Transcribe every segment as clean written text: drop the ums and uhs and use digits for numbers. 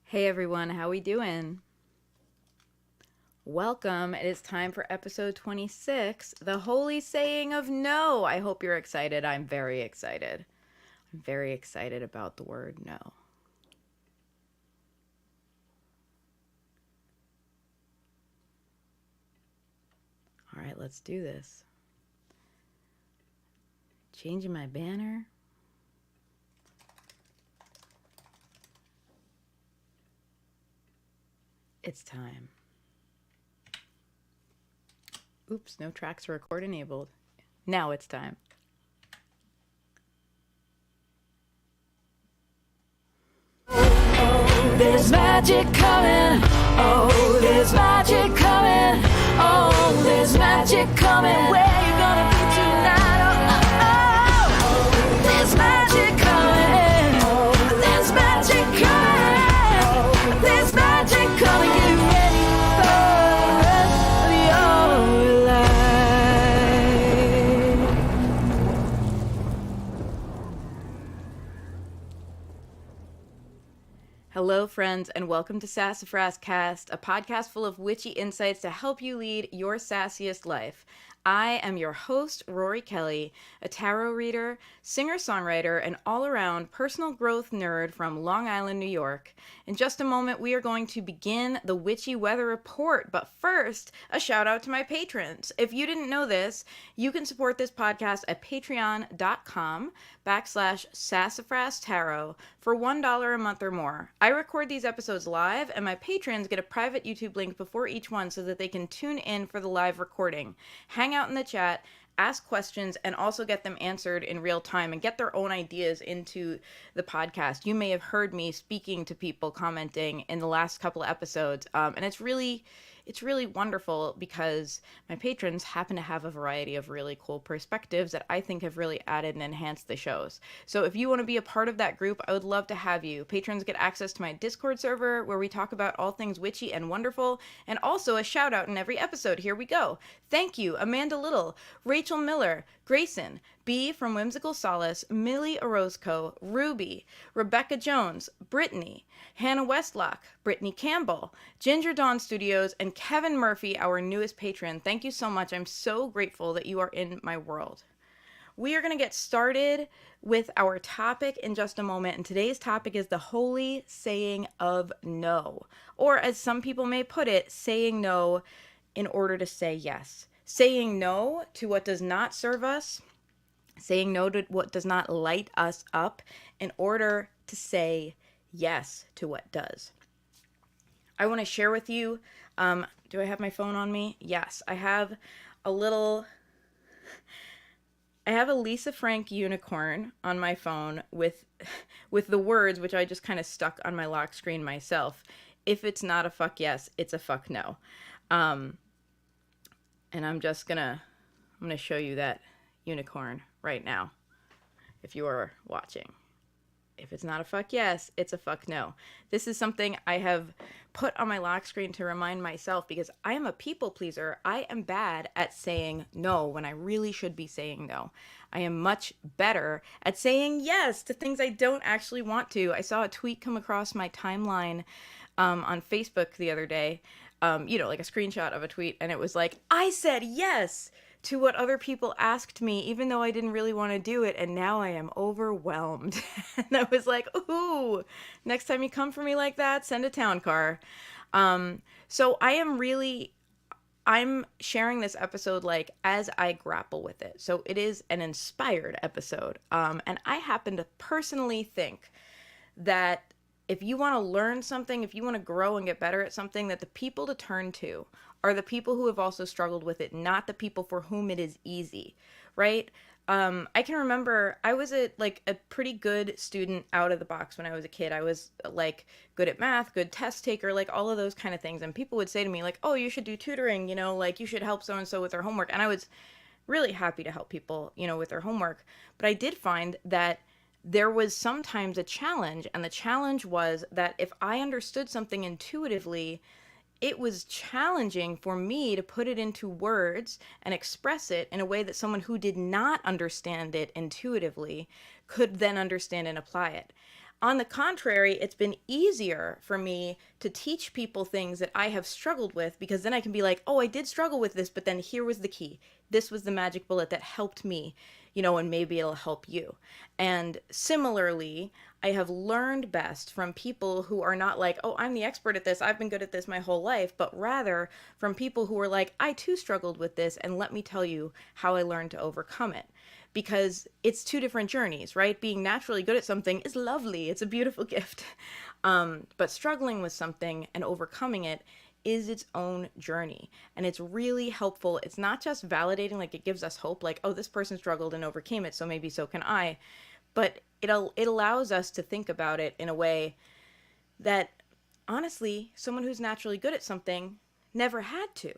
Hey everyone, how we doing? Welcome. It is time for episode 26, the holy saying of no. I hope you're excited. I'm very excited. I'm very excited about the word no. All right, let's do this. Changing my banner. It's time. Oops, no tracks to record enabled. Now it's time. There's magic coming. Oh, there's magic coming. Oh, there's magic coming. Where you gonna be tonight? Oh, there's magic coming. Oh, there's magic coming. There's magic coming. Get ready for the rest of your life. Hello, friends, and welcome to SassafrasCast, a podcast full of witchy insights to help you lead your sassiest life. I am your host, Rorie Kelly, a tarot reader, singer-songwriter, and all-around personal growth nerd from Long Island, New York. In just a moment, we are going to begin the witchy weather report, but first, a shout-out to my patrons. If you didn't know this, you can support this podcast at patreon.com/Sassafras Tarot for $1 a month or more. I record these episodes live, and my patrons get a private YouTube link before each one so that they can tune in for the live recording, hang out in the chat, ask questions, and also get them answered in real time and get their own ideas into the podcast. You may have heard me speaking to people commenting in the last couple of episodes, and it's really wonderful because my patrons happen to have a variety of really cool perspectives that I think have really added and enhanced the shows. So if you want to be a part of that group, I would love to have you. Patrons get access to my Discord server where we talk about all things witchy and wonderful, and also a shout out in every episode. Here we go. Thank you, Amanda Little, Rachel Miller, Grayson, B from Whimsical Solace, Millie Orozco, Ruby, Rebecca Jones, Brittany, Hannah Westlock, Brittany Campbell, Ginger Dawn Studios, and Kevin Murphy, our newest patron. Thank you so much. I'm so grateful that you are in my world. We are going to get started with our topic in just a moment, and today's topic is the holy saying of no, or as some people may put it, saying no in order to say yes. Saying no to what does not serve us, saying no to what does not light us up in order to say yes to what does. I want to share with you, do I have my phone on me? Yes, I have a Lisa Frank unicorn on my phone with the words, which I just kind of stuck on my lock screen myself. If it's not a fuck yes, it's a fuck no. And I'm gonna show you that unicorn right now, if you are watching. If it's not a fuck yes, it's a fuck no. This is something I have put on my lock screen to remind myself because I am a people pleaser. I am bad at saying no when I really should be saying no. I am much better at saying yes to things I don't actually want to. I saw a tweet come across my timeline on Facebook the other day, like a screenshot of a tweet, and it was like, I said yes to what other people asked me, even though I didn't really want to do it, and now I am overwhelmed. And I was like, ooh, next time you come for me like that, send a town car. So I'm sharing this episode like as I grapple with it. So it is an inspired episode. And I happen to personally think that if you want to learn something, if you want to grow and get better at something, that the people to turn to are the people who have also struggled with it, not the people for whom it is easy, right? I can remember I was a pretty good student out of the box when I was a kid. I was like good at math, good test taker, like all of those kind of things. And people would say to me like, oh, you should do tutoring, like you should help so-and-so with their homework. And I was really happy to help people, with their homework. But I did find that there was sometimes a challenge, and the challenge was that if I understood something intuitively, it was challenging for me to put it into words and express it in a way that someone who did not understand it intuitively could then understand and apply it. On the contrary, it's been easier for me to teach people things that I have struggled with, because then I can be like, oh, I did struggle with this, but then here was the key. This was the magic bullet that helped me, and maybe it'll help you. And similarly, I have learned best from people who are not like, oh, I'm the expert at this, I've been good at this my whole life, but rather from people who are like, I too struggled with this, and let me tell you how I learned to overcome it. Because it's two different journeys, right? Being naturally good at something is lovely. It's a beautiful gift. But struggling with something and overcoming it is its own journey. And it's really helpful. It's not just validating, like it gives us hope, like, oh, this person struggled and overcame it, so maybe so can I. But it allows us to think about it in a way that, honestly, someone who's naturally good at something never had to.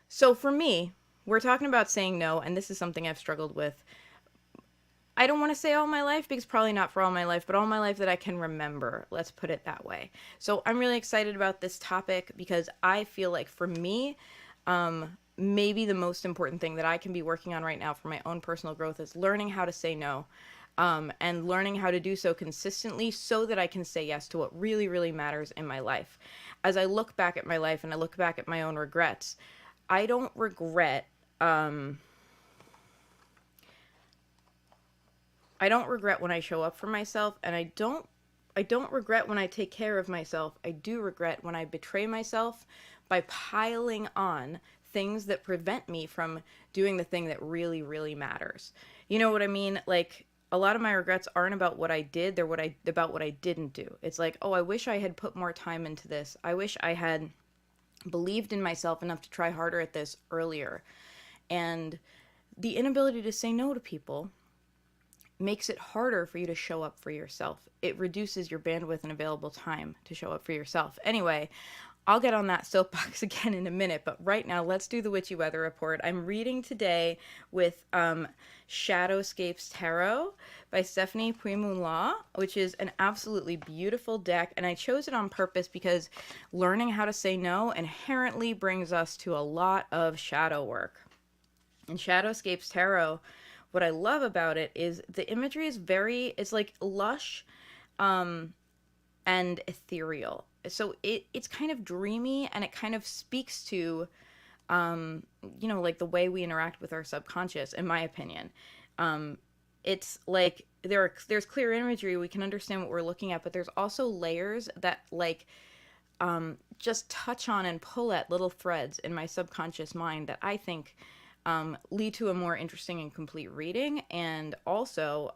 So for me, we're talking about saying no, and this is something I've struggled with. I don't want to say all my life, because probably not for all my life, but all my life that I can remember. Let's put it that way. So I'm really excited about this topic, because I feel like for me, maybe the most important thing that I can be working on right now for my own personal growth is learning how to say no, and learning how to do so consistently so that I can say yes to what really, really matters in my life. As I look back at my life and I look back at my own regrets, I don't regret when I show up for myself, and I don't regret when I take care of myself. I do regret when I betray myself by piling on things that prevent me from doing the thing that really, really matters. You know what I mean? Like, a lot of my regrets aren't about what I did, they're about what I didn't do. It's like, oh, I wish I had put more time into this. I wish I had believed in myself enough to try harder at this earlier. And the inability to say no to people makes it harder for you to show up for yourself. It reduces your bandwidth and available time to show up for yourself. Anyway, I'll get on that soapbox again in a minute, but right now let's do the Witchy Weather Report. I'm reading today with Shadowscapes Tarot by Stephanie Puimun-Law, which is an absolutely beautiful deck, and I chose it on purpose because learning how to say no inherently brings us to a lot of shadow work. In Shadowscapes Tarot, what I love about it is the imagery is it's like lush and ethereal. So it's kind of dreamy, and it kind of speaks to, like the way we interact with our subconscious, in my opinion. It's like there's clear imagery, we can understand what we're looking at, but there's also layers that just touch on and pull at little threads in my subconscious mind that I think lead to a more interesting and complete reading, and also,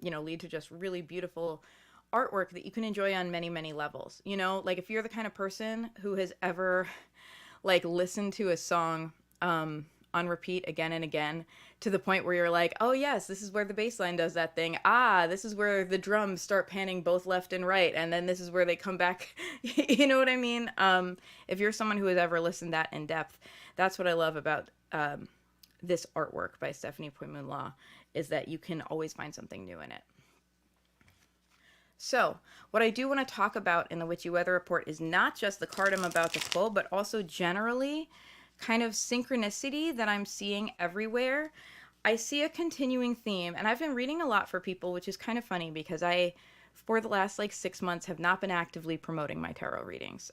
lead to just really beautiful artwork that you can enjoy on many, many levels. Like if you're the kind of person who has ever listened to a song on repeat again and again to the point where you're like, oh yes, this is where the bass line does that thing. This is where the drums start panning both left and right, and then this is where they come back. You know what I mean? If you're someone who has ever listened that in depth, that's what I love about this artwork by Stephanie Puimun-Law, is that you can always find something new in it. So, what I do want to talk about in the Witchy Weather Report is not just the card I'm about to pull, but also generally kind of synchronicity that I'm seeing everywhere. I see a continuing theme, and I've been reading a lot for people, which is kind of funny because I, for the last 6 months, have not been actively promoting my tarot readings.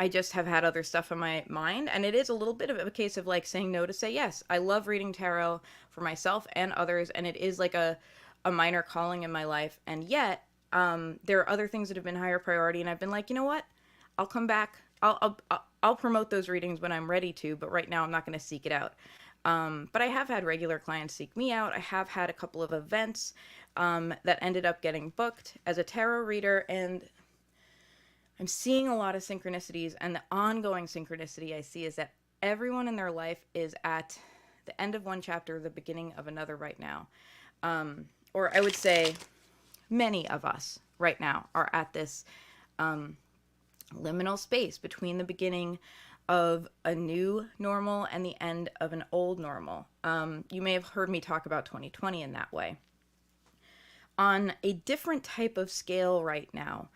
I just have had other stuff on my mind, and it is a little bit of a case of saying no to say yes. I love reading tarot for myself and others, and it is a minor calling in my life, and yet there are other things that have been higher priority, and I've been like, you know what? I'll come back. I'll promote those readings when I'm ready to, but right now I'm not going to seek it out. But I have had regular clients seek me out. I have had a couple of events that ended up getting booked as a tarot reader, and I'm seeing a lot of synchronicities, and the ongoing synchronicity I see is that everyone in their life is at the end of one chapter, the beginning of another right now. Or I would say many of us right now are at this liminal space between the beginning of a new normal and the end of an old normal. You may have heard me talk about 2020 in that way. On a different type of scale right now,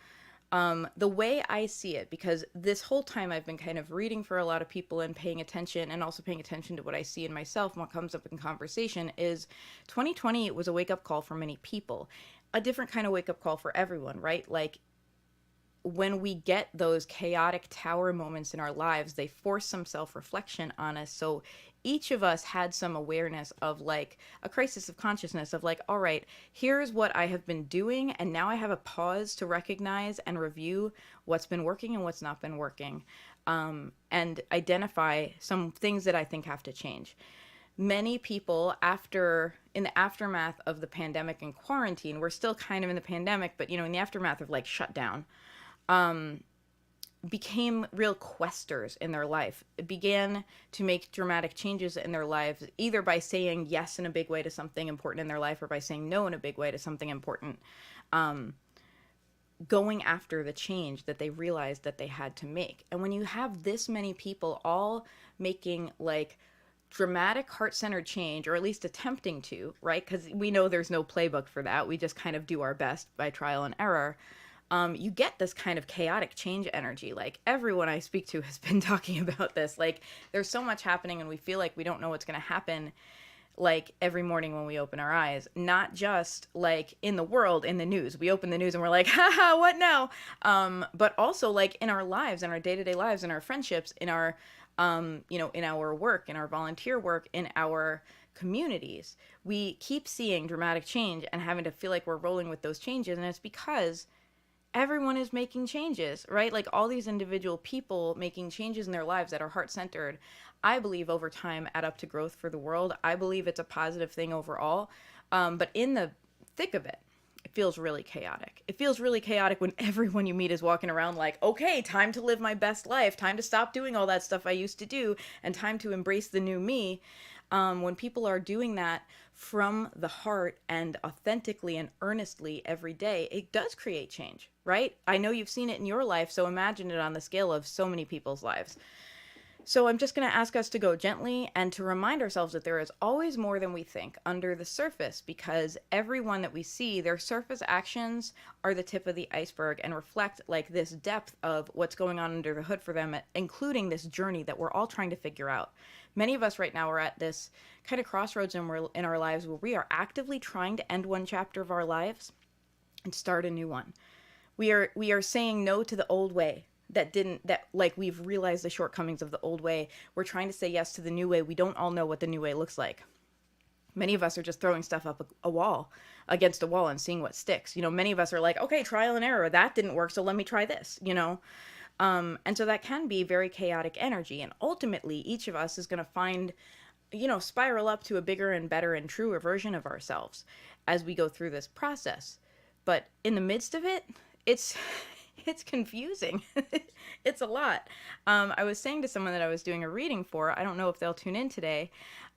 The way I see it, because this whole time I've been kind of reading for a lot of people and paying attention, and also paying attention to what I see in myself and what comes up in conversation, is 2020 was a wake-up call for many people. A different kind of wake-up call for everyone, right? Like, when we get those chaotic tower moments in our lives, they force some self-reflection on us. So each of us had some awareness of like a crisis of consciousness of like, all right, here's what I have been doing. And now I have a pause to recognize and review what's been working and what's not been working. And identify some things that I think have to change. Many people in the aftermath of the pandemic and quarantine, we're still kind of in the pandemic, but in the aftermath of like shutdown, became real questers in their life. It began to make dramatic changes in their lives, either by saying yes in a big way to something important in their life, or by saying no in a big way to something important. Going after the change that they realized that they had to make. And when you have this many people all making like dramatic heart-centered change, or at least attempting to, right? Because we know there's no playbook for that. We just kind of do our best by trial and error. You get this kind of chaotic change energy. Like, everyone I speak to has been talking about this. Like, there's so much happening and we feel like we don't know what's going to happen, like every morning when we open our eyes. Not just like in the world, in the news. We open the news and we're like, haha, what now? But also like in our lives, in our day-to-day lives, in our friendships, in our, in our work, in our volunteer work, in our communities. We keep seeing dramatic change and having to feel like we're rolling with those changes. And it's because everyone is making changes, right? Like, all these individual people making changes in their lives that are heart-centered, I believe over time add up to growth for the world. I believe it's a positive thing overall. But in the thick of it, it feels really chaotic. It feels really chaotic when everyone you meet is walking around like, okay, time to live my best life, time to stop doing all that stuff I used to do, and time to embrace the new me. When people are doing that from the heart and authentically and earnestly every day, it does create change, right? I know you've seen it in your life, so imagine it on the scale of so many people's lives. So I'm just going to ask us to go gently and to remind ourselves that there is always more than we think under the surface, because everyone that we see, their surface actions are the tip of the iceberg and reflect like this depth of what's going on under the hood for them, including this journey that we're all trying to figure out. Many of us right now are at this kind of crossroads in our lives where we are actively trying to end one chapter of our lives and start a new one. We are saying no to the old way that we've realized the shortcomings of the old way. We're trying to say yes to the new way. We don't all know what the new way looks like. Many of us are just throwing stuff up against a wall and seeing what sticks. Many of us are like, okay, trial and error, that didn't work, so let me try this, and so that can be very chaotic energy. And ultimately, each of us is going to find, spiral up to a bigger and better and truer version of ourselves as we go through this process. But in the midst of it, it's confusing. It's a lot. I was saying to someone that I was doing a reading for, I don't know if they'll tune in today,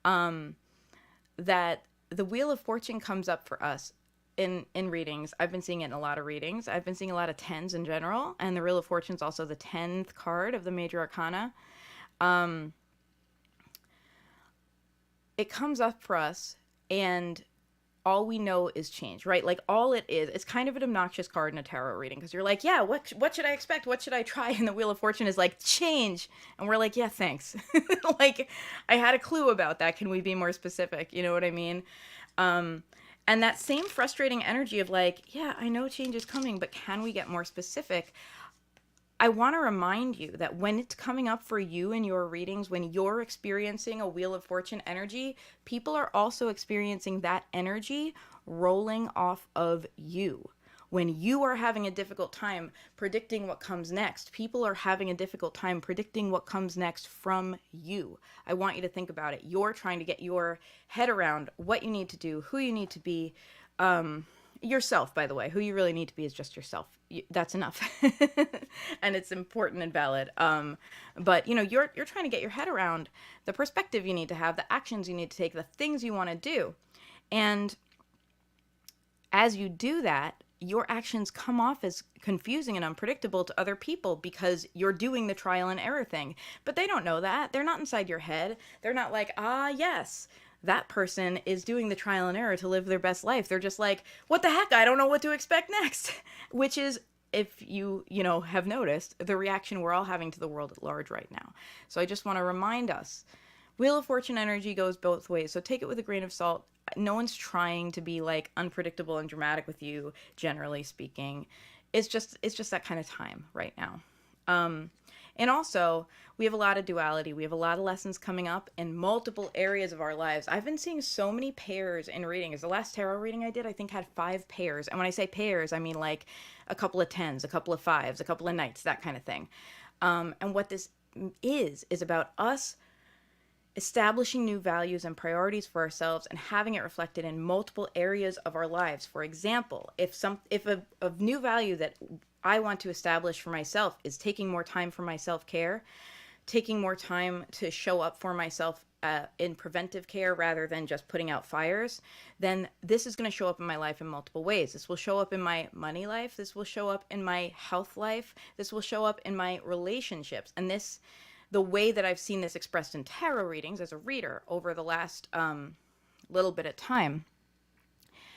that the Wheel of Fortune comes up for us in readings. I've been seeing it in a lot of readings. I've been seeing a lot of 10s in general, and the Wheel of Fortune is also the 10th card of the Major Arcana. It comes up for us, and all we know is change, right? Like, all it is, it's kind of an obnoxious card in a tarot reading, because you're like, yeah, what should I expect? What should I try? And the Wheel of Fortune is like, change. And we're like, yeah, thanks. Like, I had a clue about that. Can we be more specific? You know what I mean? And that same frustrating energy of like, yeah, I know change is coming, but can we get more specific? I want to remind you that when it's coming up for you in your readings, when you're experiencing a Wheel of Fortune energy, people are also experiencing that energy rolling off of you. When you are having a difficult time predicting what comes next, people are having a difficult time predicting what comes next from you. I want you to think about it. You're trying to get your head around what you need to do, who you need to be, yourself, by the way. Who you really need to be is just yourself. That's enough. And it's important and valid. But you're trying to get your head around the perspective you need to have, the actions you need to take, the things you want to do. And as you do that, your actions come off as confusing and unpredictable to other people because you're doing the trial and error thing. But they don't know that. They're not inside your head. They're not like, yes, that person is doing the trial and error to live their best life. They're just like, what the heck? I don't know what to expect next, which is if you know, have noticed the reaction we're all having to the world at large right now. So I just want to remind us, Wheel of Fortune energy goes both ways. So take it with a grain of salt. No one's trying to be like unpredictable and dramatic with you, generally speaking. It's just that kind of time right now. And also, we have a lot of duality. We have a lot of lessons coming up in multiple areas of our lives. I've been seeing so many pairs in readings. The last tarot reading I did, I think, had 5 pairs. And when I say pairs, I mean like a couple of 10s, a couple of 5s, a couple of knights, that kind of thing. And what this is about us establishing new values and priorities for ourselves and having it reflected in multiple areas of our lives. For example, if a new value that I want to establish for myself is taking more time for my self-care, taking more time to show up for myself in preventive care rather than just putting out fires, then this is going to show up in my life in multiple ways. This will show up in my money life. This will show up in my health life. This will show up in my relationships. And the way that I've seen this expressed in tarot readings as a reader over the last little bit of time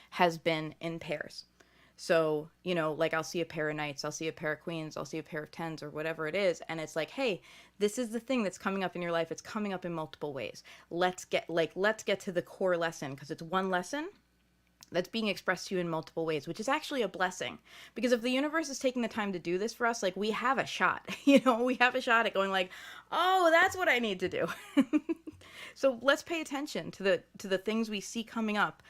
has been in pairs. So, you know, like I'll see a pair of knights, I'll see a pair of queens, I'll see a pair of 10s or whatever it is. And it's like, hey, this is the thing that's coming up in your life. It's coming up in multiple ways. Let's get to the core lesson, because it's one lesson that's being expressed to you in multiple ways, which is actually a blessing. Because if the universe is taking the time to do this for us, like, we have a shot, we have a shot at going like, oh, that's what I need to do. So let's pay attention to the things we see coming up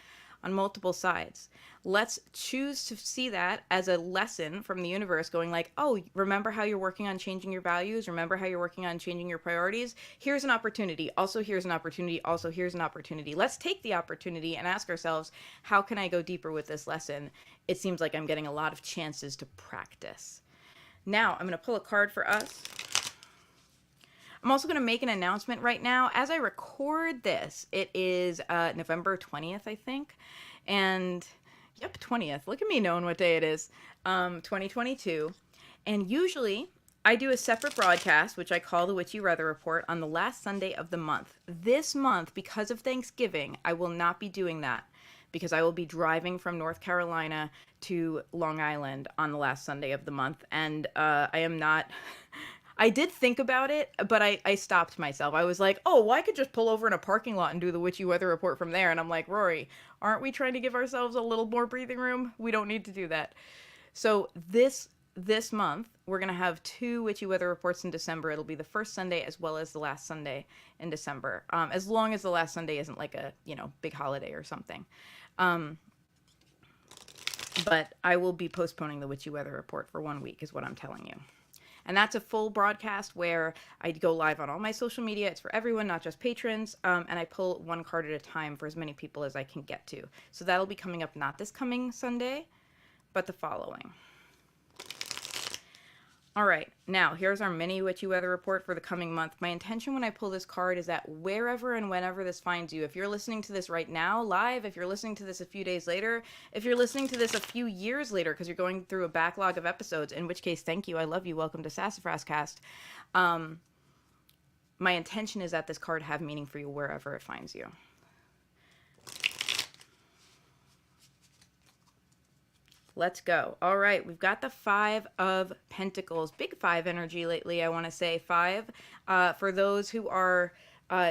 on multiple sides. Let's choose to see that as a lesson from the universe, going like, oh, remember how you're working on changing your values? Remember how you're working on changing your priorities? Here's an opportunity. Also, here's an opportunity. Also, here's an opportunity. Let's take the opportunity and ask ourselves, how can I go deeper with this lesson? It seems like I'm getting a lot of chances to practice. Now, I'm going to pull a card for us. I'm also going to make an announcement right now. As I record this, it is November 20th, I think. And, yep, 20th. Look at me knowing what day it is. 2022. And usually I do a separate broadcast, which I call the Witchy Weather Report, on the last Sunday of the month. This month, because of Thanksgiving, I will not be doing that, because I will be driving from North Carolina to Long Island on the last Sunday of the month. And I am not... I did think about it, but I stopped myself. I was like, oh, well, I could just pull over in a parking lot and do the Witchy Weather Report from there. And I'm like, Rorie, aren't we trying to give ourselves a little more breathing room? We don't need to do that. So this month, we're going to have 2 Witchy Weather Reports in December. It'll be the first Sunday as well as the last Sunday in December, as long as the last Sunday isn't like a, big holiday or something. But I will be postponing the Witchy Weather Report for 1 week is what I'm telling you. And that's a full broadcast where I go live on all my social media. It's for everyone, not just patrons. And I pull 1 card at a time for as many people as I can get to. So that'll be coming up not this coming Sunday, but the following. All right, now here's our mini Witchy Weather Report for the coming month. My intention when I pull this card is that wherever and whenever this finds you, if you're listening to this right now live, if you're listening to this a few days later, if you're listening to this a few years later because you're going through a backlog of episodes, in which case, thank you, I love you, welcome to SassafrasCast. My intention is that this card have meaning for you wherever it finds you. Let's go. All right, we've got the 5 of Pentacles. Big 5 energy lately, I want to say. 5. For those who are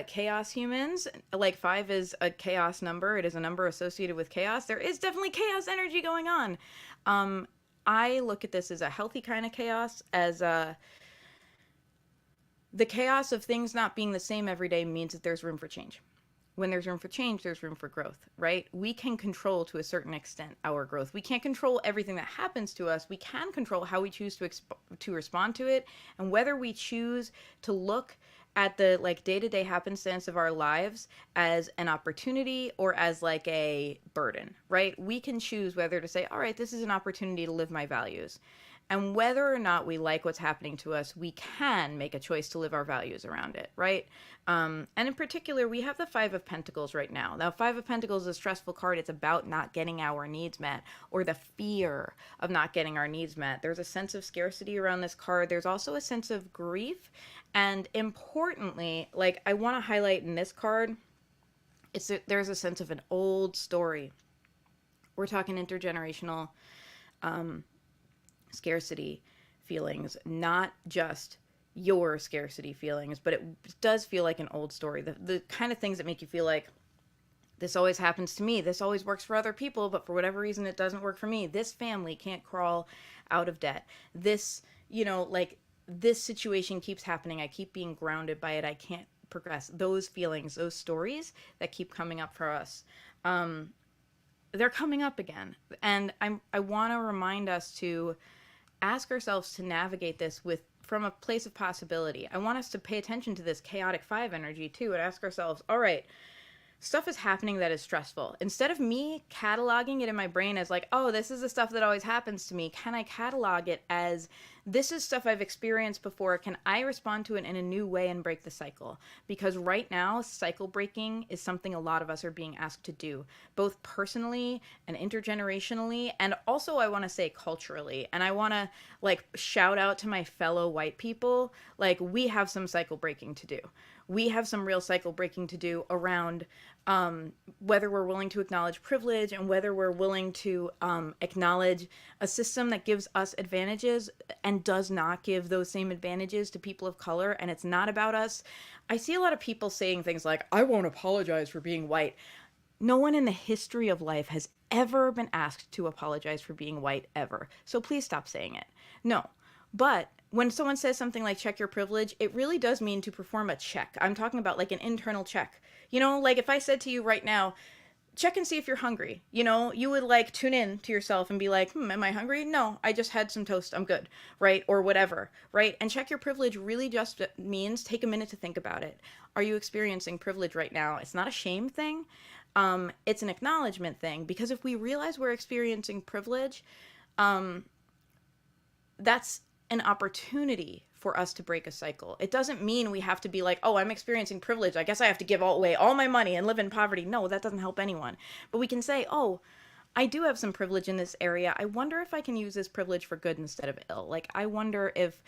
chaos humans, like 5 is a chaos number. It is a number associated with chaos. There is definitely chaos energy going on. I look at this as a healthy kind of chaos, as the chaos of things not being the same every day means that there's room for change. When there's room for change, there's room for growth, right? We can control to a certain extent our growth. We can't control everything that happens to us. We can control how we choose to respond to it, and whether we choose to look at the day-to-day happenstance of our lives as an opportunity or as like a burden, right? We can choose whether to say, all right, this is an opportunity to live my values. And whether or not we like what's happening to us, we can make a choice to live our values around it, right? And in particular, we have the 5 of Pentacles right now. Now, 5 of Pentacles is a stressful card. It's about not getting our needs met, or the fear of not getting our needs met. There's a sense of scarcity around this card. There's also a sense of grief. And importantly, I want to highlight in this card, there's a sense of an old story. We're talking intergenerational scarcity feelings, not just your scarcity feelings, but it does feel like an old story. The kind of things that make you feel like, this always happens to me, this always works for other people, but for whatever reason it doesn't work for me. This family can't crawl out of debt. This, like, this situation keeps happening. I keep being grounded by it. I can't progress. Those feelings, those stories that keep coming up for us, they're coming up again. And I want to remind us to ask ourselves to navigate this from a place of possibility. I want us to pay attention to this chaotic 5 energy too, and ask ourselves, all right, stuff is happening that is stressful. Instead of me cataloging it in my brain as like, oh, this is the stuff that always happens to me, can I catalog it as, this is stuff I've experienced before? Can I respond to it in a new way and break the cycle? Because right now, cycle breaking is something a lot of us are being asked to do, both personally and intergenerationally, and also I want to say culturally. And I want to like shout out to my fellow white people, like, we have some cycle breaking to do. We have some real cycle breaking to do around whether we're willing to acknowledge privilege and whether we're willing to acknowledge a system that gives us advantages and does not give those same advantages to people of color. And it's not about us. I see a lot of people saying things like, I won't apologize for being white. No one in the history of life has ever been asked to apologize for being white, ever. So please stop saying it. No. But when someone says something like check your privilege, it really does mean to perform a check. I'm talking about like an internal check. Like if I said to you right now, check and see if you're hungry, you would like tune in to yourself and be like, am I hungry? No, I just had some toast. I'm good. Right. Or whatever. Right. And check your privilege really just means take a minute to think about it. Are you experiencing privilege right now? It's not a shame thing. It's an acknowledgement thing, because if we realize we're experiencing privilege, that's an opportunity for us to break a cycle. It doesn't mean we have to be like, oh, I'm experiencing privilege, I guess I have to give away all my money and live in poverty. No, that doesn't help anyone. But we can say, oh, I do have some privilege in this area. I wonder if I can use this privilege for good instead of ill. Like, I wonder if,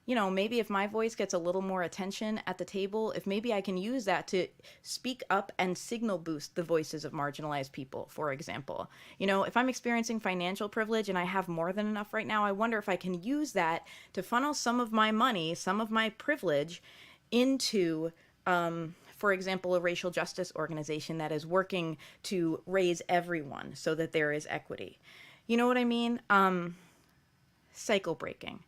maybe if my voice gets a little more attention at the table, if maybe I can use that to speak up and signal boost the voices of marginalized people, for example. If I'm experiencing financial privilege and I have more than enough right now, I wonder if I can use that to funnel some of my money, some of my privilege into, for example, a racial justice organization that is working to raise everyone so that there is equity. You know what I mean? Cycle breaking.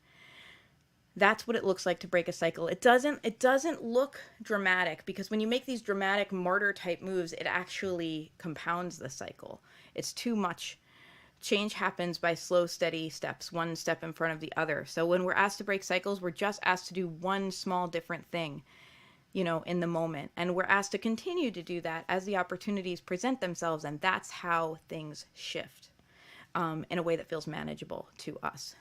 That's what it looks like to break a cycle. It doesn't look dramatic, because when you make these dramatic martyr type moves, it actually compounds the cycle. It's too much. Change happens by slow, steady steps, one step in front of the other. So when we're asked to break cycles, we're just asked to do one small different thing, in the moment. And we're asked to continue to do that as the opportunities present themselves. And that's how things shift in a way that feels manageable to us.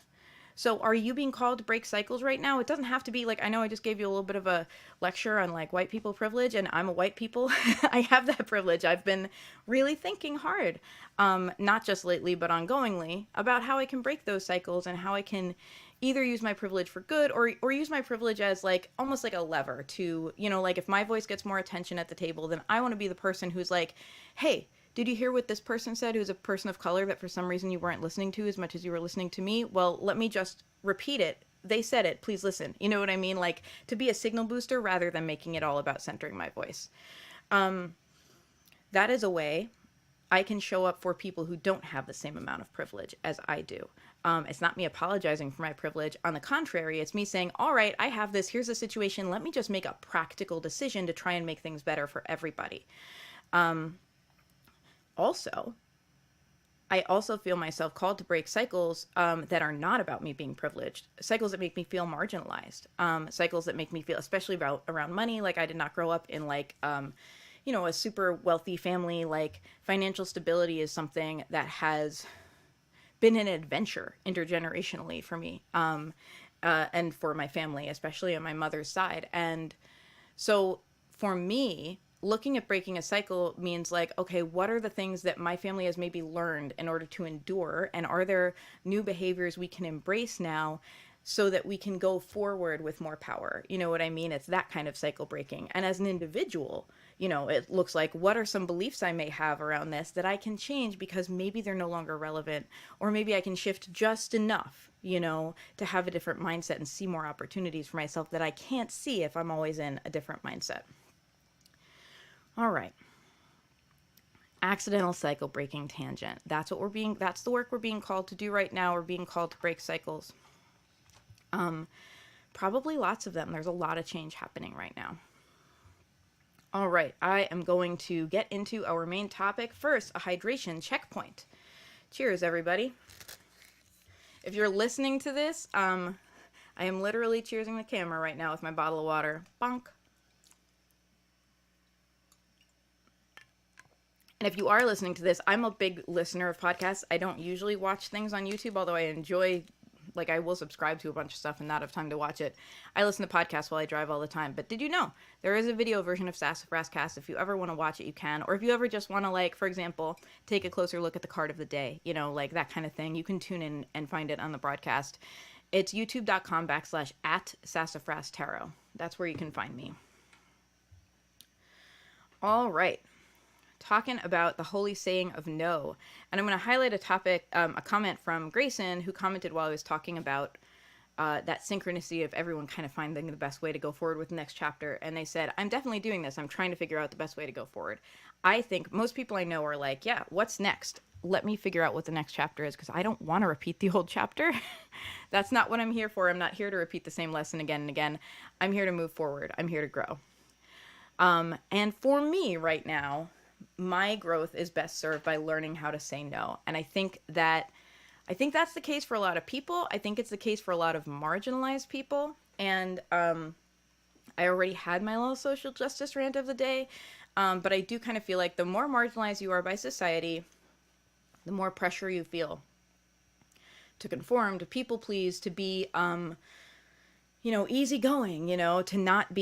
So are you being called to break cycles right now? It doesn't have to be like, I know I just gave you a little bit of a lecture on like white people privilege, and I'm a white people. I have that privilege. I've been really thinking hard, not just lately, but ongoingly, about how I can break those cycles and how I can either use my privilege for good or use my privilege as like almost like a lever to, like if my voice gets more attention at the table, then I want to be the person who's like, hey, did you hear what this person said, who's a person of color that for some reason you weren't listening to as much as you were listening to me? Well, let me just repeat it. They said it. Please listen. You know what I mean? Like, to be a signal booster rather than making it all about centering my voice. That is a way I can show up for people who don't have the same amount of privilege as I do. It's not me apologizing for my privilege. On the contrary, it's me saying, all right, I have this. Here's the situation. Let me just make a practical decision to try and make things better for everybody. Also, I also feel myself called to break cycles that are not about me being privileged, cycles that make me feel marginalized, cycles that make me feel, especially around money. Like, I did not grow up in like, a super wealthy family. Like, financial stability is something that has been an adventure intergenerationally for me and for my family, especially on my mother's side. And so for me, looking at breaking a cycle means like, okay, what are the things that my family has maybe learned in order to endure? And are there new behaviors we can embrace now so that we can go forward with more power. You know what I mean? It's that kind of cycle breaking. And as an individual, you know, it looks like, what are some beliefs I may have around this that I can change because maybe they're no longer relevant, or maybe I can shift just enough, you know, to have a different mindset and see more opportunities for myself that I can't see if I'm always in a different mindset. All right. Accidental cycle breaking tangent. That's the work we're being called to do right now. We're being called to break cycles. Probably lots of them. There's a lot of change happening right now. All right, I am going to get into our main topic. First, a hydration checkpoint. Cheers, everybody. If you're listening to this, I am literally cheersing the camera right now with my bottle of water. Bonk. And if you are listening to this, I'm a big listener of podcasts. I don't usually watch things on YouTube, although I enjoy, like, I will subscribe to a bunch of stuff and not have time to watch it. I listen to podcasts while I drive all the time. But did you know there is a video version of SassafrasCast? If you ever want to watch it, you can. Or if you ever just want to, like, for example, take a closer look at the card of the day, you know, like that kind of thing, you can tune in and find it on the broadcast. It's youtube.com/@Sassafras Tarot. That's where you can find me. All right. Talking about the holy saying of no. And I'm going to highlight a topic, a comment from Grayson, who commented while I was talking about that synchronicity of everyone kind of finding the best way to go forward with the next chapter. And they said, I'm definitely doing this. I'm trying to figure out the best way to go forward. I think most people I know are like, yeah, what's next? Let me figure out what the next chapter is, because I don't want to repeat the old chapter. That's not what I'm here for. I'm not here to repeat the same lesson again and again. I'm here to move forward. I'm here to grow. And for me right now, my growth is best served by learning how to say no. And I think that's the case for a lot of people. I think it's the case for a lot of marginalized people. And I already had my little social justice rant of the day. But I do kind of feel like the more marginalized you are by society, the more pressure you feel to conform, to people please, to be, easygoing, to not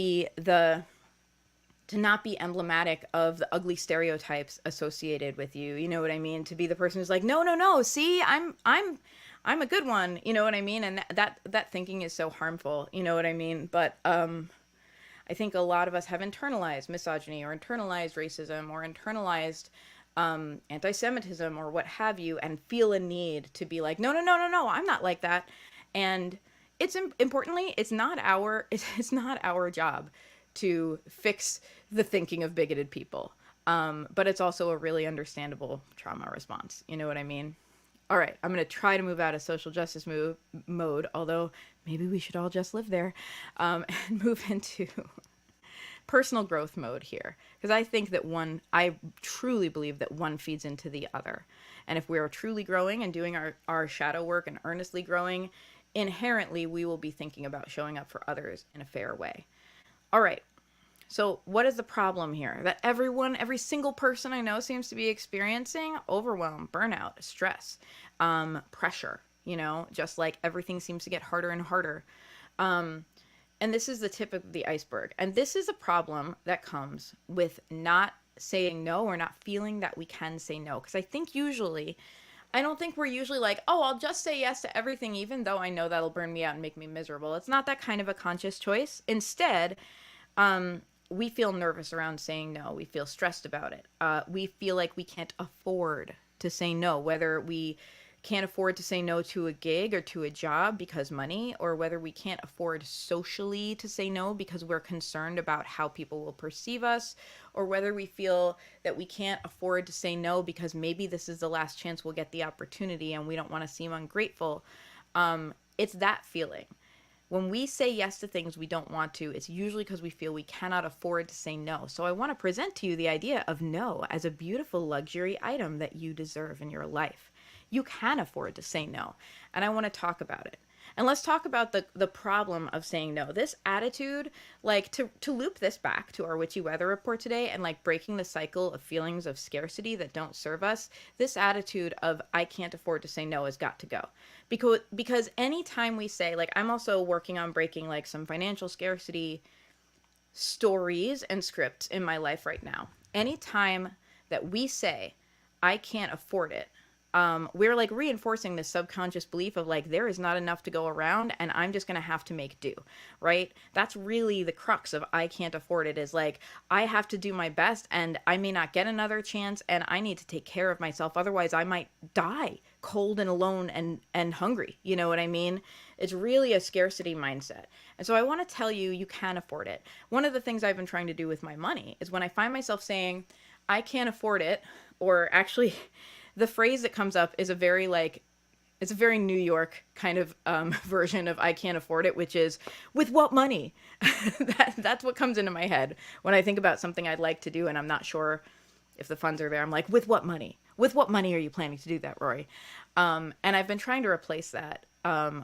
be emblematic of the ugly stereotypes associated with you. You know what I mean? To be the person who's like, no, see, I'm a good one. You know what I mean? And that thinking is so harmful. You know what I mean? But, I think a lot of us have internalized misogyny or internalized racism or internalized, anti-Semitism or what have you, and feel a need to be like, no, I'm not like that. And importantly, it's not our job to fix the thinking of bigoted people. But it's also a really understandable trauma response. You know what I mean? All right, I'm going to try to move out of social justice mode, although maybe we should all just live there, and move into personal growth mode here. Because I truly believe that one feeds into the other. And if we are truly growing and doing our shadow work and earnestly growing, inherently we will be thinking about showing up for others in a fair way. All right. So what is the problem here? That every single person I know seems to be experiencing overwhelm, burnout, stress, pressure, just like everything seems to get harder and harder. And this is the tip of the iceberg. And this is a problem that comes with not saying no or not feeling that we can say no. Because I don't think we're usually like, oh, I'll just say yes to everything, even though I know that'll burn me out and make me miserable. It's not that kind of a conscious choice. Instead, we feel nervous around saying no. We feel stressed about it. We feel like we can't afford to say no, whether we can't afford to say no to a gig or to a job because money, or whether we can't afford socially to say no because we're concerned about how people will perceive us, or whether we feel that we can't afford to say no because maybe this is the last chance we'll get the opportunity and we don't want to seem ungrateful. It's that feeling. When we say yes to things we don't want to, it's usually because we feel we cannot afford to say no. So I want to present to you the idea of no as a beautiful luxury item that you deserve in your life. You can afford to say no, and I want to talk about it. And let's talk about the problem of saying no. This attitude, like to loop this back to our witchy weather report today and like breaking the cycle of feelings of scarcity that don't serve us, this attitude of I can't afford to say no has got to go. Because anytime we say, like, I'm also working on breaking like some financial scarcity stories and scripts in my life right now. Anytime that we say, I can't afford it, we're like reinforcing this subconscious belief of like, there is not enough to go around and I'm just going to have to make do, right? That's really the crux of I can't afford it, is like, I have to do my best and I may not get another chance and I need to take care of myself. Otherwise I might die cold and alone and hungry. You know what I mean? It's really a scarcity mindset. And so I want to tell you, you can afford it. One of the things I've been trying to do with my money is when I find myself saying, I can't afford it, or actually the phrase that comes up is a very like, it's a very New York kind of version of I can't afford it, which is, with what money? That's what comes into my head when I think about something I'd like to do and I'm not sure if the funds are there. I'm like, with what money? With what money are you planning to do that, Rorie? And I've been trying to replace that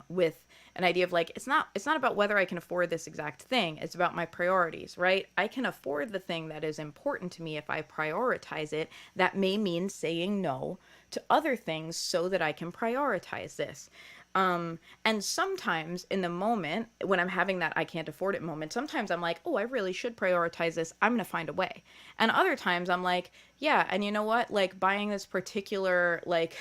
with an idea of like, it's not about whether I can afford this exact thing. It's about my priorities, right? I can afford the thing that is important to me if I prioritize it. That may mean saying no to other things so that I can prioritize this. And sometimes in the moment when I'm having that I can't afford it moment, sometimes I'm like, oh, I really should prioritize this. I'm going to find a way. And other times I'm like, yeah, and you know what? Like buying this particular, like,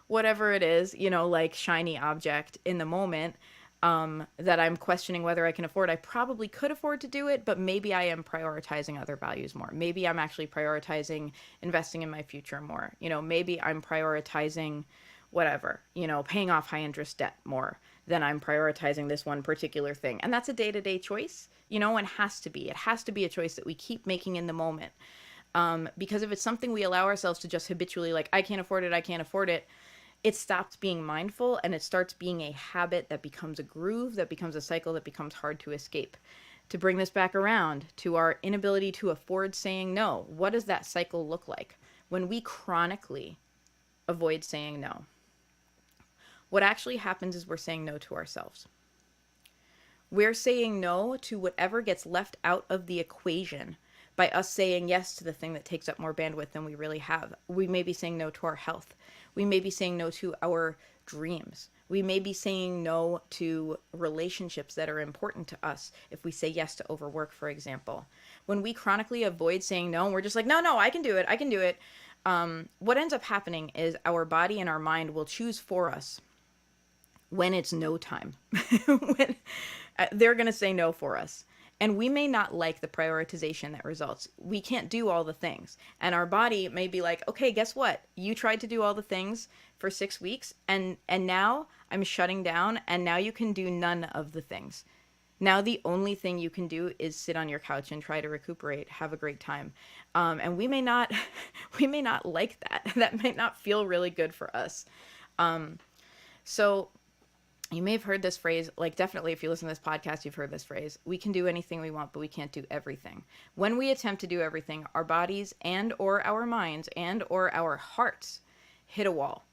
whatever it is, you know, like shiny object in the moment, that I'm questioning whether I can afford. I probably could afford to do it, but maybe I am prioritizing other values more. Maybe I'm actually prioritizing investing in my future more. You know, maybe I'm prioritizing whatever, you know, paying off high interest debt more than I'm prioritizing this one particular thing. And that's a day-to-day choice, you know, and has to be. It has to be a choice that we keep making in the moment. Because if it's something we allow ourselves to just habitually like, I can't afford it, it stops being mindful and it starts being a habit that becomes a groove, that becomes a cycle that becomes hard to escape. To bring this back around to our inability to afford saying no, what does that cycle look like when we chronically avoid saying no? What actually happens is we're saying no to ourselves. We're saying no to whatever gets left out of the equation by us saying yes to the thing that takes up more bandwidth than we really have. We may be saying no to our health. We may be saying no to our dreams. We may be saying no to relationships that are important to us if we say yes to overwork, for example. When we chronically avoid saying no, and we're just like, no, I can do it. What ends up happening is our body and our mind will choose for us when it's no time. when, they're going to say no for us. And we may not like the prioritization that results. We can't do all the things. And our body may be like, okay, guess what? You tried to do all the things for 6 weeks and now I'm shutting down and now you can do none of the things. Now the only thing you can do is sit on your couch and try to recuperate, have a great time. And we may not like that. That might not feel really good for us. So you may have heard this phrase, like definitely if you listen to this podcast, you've heard this phrase, we can do anything we want, but we can't do everything. When we attempt to do everything, our bodies and or our minds and or our hearts hit a wall.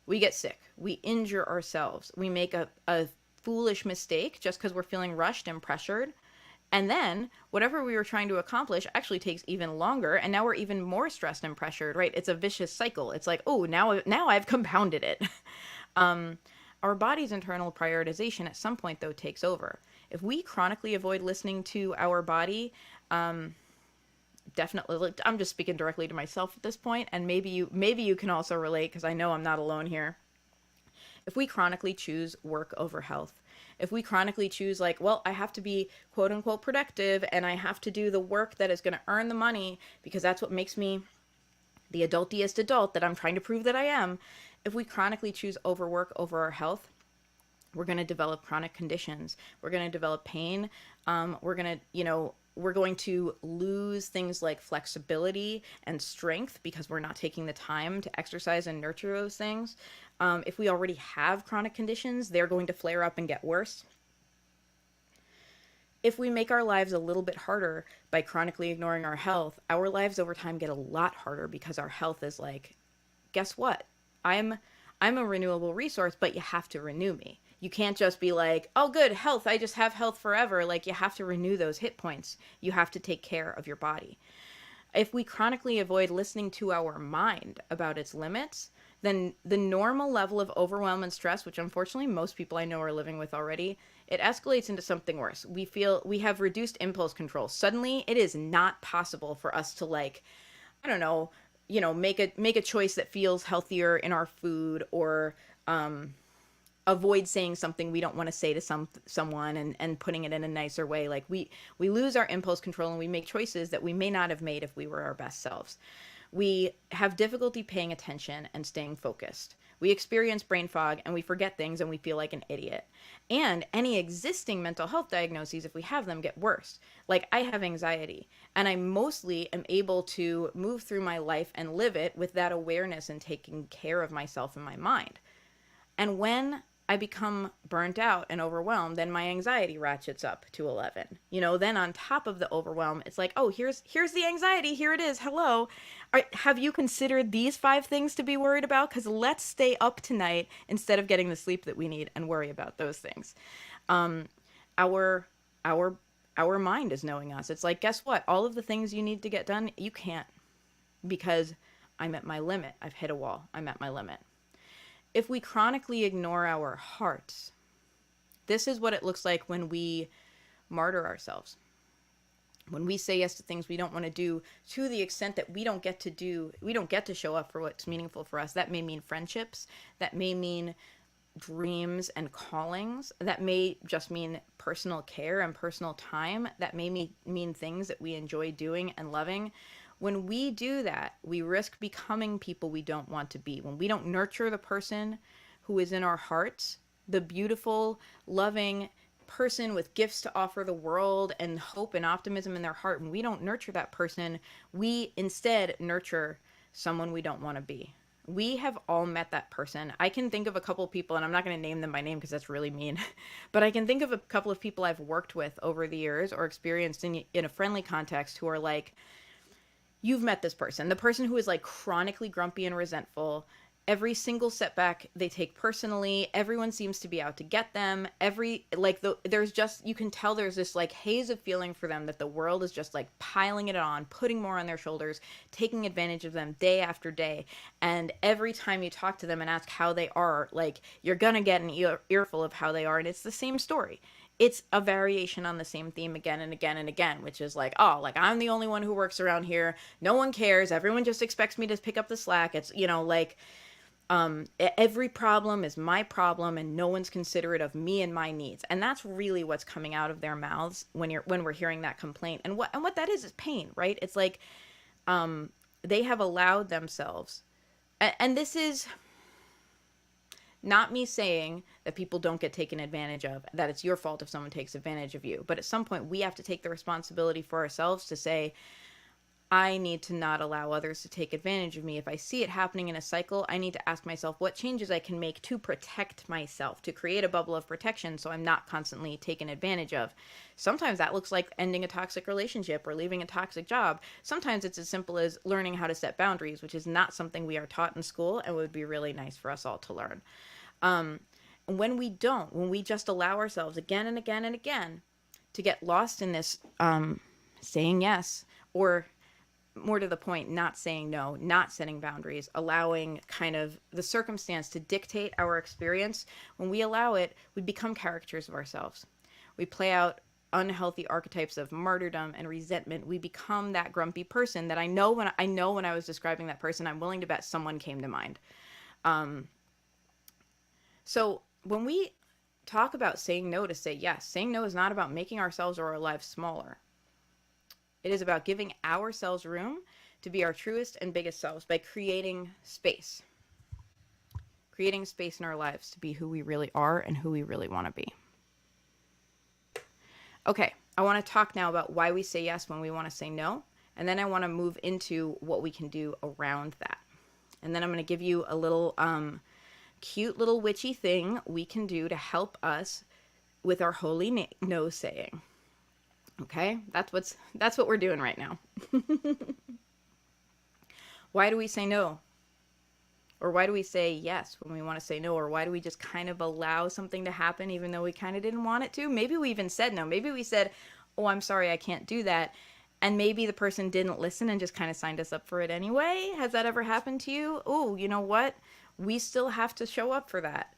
We get sick. We injure ourselves. We make a foolish mistake just because we're feeling rushed and pressured. And then whatever we were trying to accomplish actually takes even longer. And now we're even more stressed and pressured, right? It's a vicious cycle. It's like, oh, now I've compounded it. Our body's internal prioritization at some point, though, takes over. If we chronically avoid listening to our body, definitely, I'm just speaking directly to myself at this point, and maybe you can also relate because I know I'm not alone here. If we chronically choose work over health, if we chronically choose like, well, I have to be quote unquote productive and I have to do the work that is going to earn the money because that's what makes me the adultiest adult that I'm trying to prove that I am. If we chronically choose overwork over our health, we're going to develop chronic conditions. We're going to develop pain. We're going to lose things like flexibility and strength because we're not taking the time to exercise and nurture those things. If we already have chronic conditions, they're going to flare up and get worse. If we make our lives a little bit harder by chronically ignoring our health, our lives over time get a lot harder because our health is like, guess what? I'm a renewable resource, but you have to renew me. You can't just be like, oh, good, health, I just have health forever. Like, you have to renew those hit points. You have to take care of your body. If we chronically avoid listening to our mind about its limits, then the normal level of overwhelm and stress, which unfortunately most people I know are living with already, it escalates into something worse. We feel we have reduced impulse control. Suddenly, it is not possible for us to, like, I don't know, make a choice that feels healthier in our food, or avoid saying something we don't want to say to someone, and putting it in a nicer way. Like we lose our impulse control, and we make choices that we may not have made if we were our best selves. We have difficulty paying attention and staying focused. We experience brain fog, and we forget things, and we feel like an idiot. And any existing mental health diagnoses, if we have them, get worse. Like I have anxiety, and I mostly am able to move through my life and live it with that awareness and taking care of myself and my mind. And when I become burnt out and overwhelmed, then my anxiety ratchets up to 11. Then on top of the overwhelm, it's like, oh, here's the anxiety. Here it is. Hello. Have you considered these 5 things to be worried about? Because let's stay up tonight instead of getting the sleep that we need and worry about those things. Our mind is knowing us. It's like, guess what? All of the things you need to get done, you can't, because I'm at my limit. I've hit a wall. I'm at my limit. If we chronically ignore our hearts, this is what it looks like when we martyr ourselves. When we say yes to things we don't want to do, to the extent that we don't get to show up for what's meaningful for us. That may mean friendships. That may mean dreams and callings. That may just mean personal care and personal time. That may mean things that we enjoy doing and loving. When we do that, we risk becoming people we don't want to be. When we don't nurture the person who is in our hearts, the beautiful, loving person with gifts to offer the world and hope and optimism in their heart, when we don't nurture that person, we instead nurture someone we don't want to be. We have all met that person. I can think of a couple of people, and I'm not going to name them by name because that's really mean, but I can think of a couple of people I've worked with over the years or experienced in a friendly context who are like, you've met this person, the person who is like chronically grumpy and resentful. Every single setback they take personally. Everyone seems to be out to get them. There's just, you can tell there's this like haze of feeling for them, that the world is just like piling it on, putting more on their shoulders, taking advantage of them day after day. And every time you talk to them and ask how they are, like you're gonna get an earful of how they are, and it's the same story. It's a variation on the same theme again and again and again, which is like, oh, like I'm the only one who works around here. No one cares. Everyone just expects me to pick up the slack. It's, every problem is my problem, and no one's considerate of me and my needs. And that's really what's coming out of their mouths when we're hearing that complaint. And what that is pain, right? It's like, they have allowed themselves, and this is not me saying that people don't get taken advantage of, that it's your fault if someone takes advantage of you. But at some point, we have to take the responsibility for ourselves to say, I need to not allow others to take advantage of me. If I see it happening in a cycle, I need to ask myself what changes I can make to protect myself, to create a bubble of protection so I'm not constantly taken advantage of. Sometimes that looks like ending a toxic relationship or leaving a toxic job. Sometimes it's as simple as learning how to set boundaries, which is not something we are taught in school and would be really nice for us all to learn. When we just allow ourselves again and again and again to get lost in this saying yes, or more to the point, not saying no, not setting boundaries, allowing kind of the circumstance to dictate our experience, when we allow it, we become caricatures of ourselves. We play out unhealthy archetypes of martyrdom and resentment. We become that grumpy person that I know when I was describing that person, I'm willing to bet someone came to mind. So when we talk about saying no to say yes, saying no is not about making ourselves or our lives smaller. It is about giving ourselves room to be our truest and biggest selves by creating space. Creating space in our lives to be who we really are and who we really want to be. Okay, I want to talk now about why we say yes when we want to say no. And then I want to move into what we can do around that. And then I'm going to give you a little cute little witchy thing we can do to help us with our holy no saying. Okay, that's what we're doing right now. Why do we say no? Or why do we say yes when we want to say no? Or why do we just kind of allow something to happen even though we kind of didn't want it to? Maybe we even said no. Maybe we said, oh, I'm sorry, I can't do that. And maybe the person didn't listen and just kind of signed us up for it anyway. Has that ever happened to you? Oh, you know what? We still have to show up for that.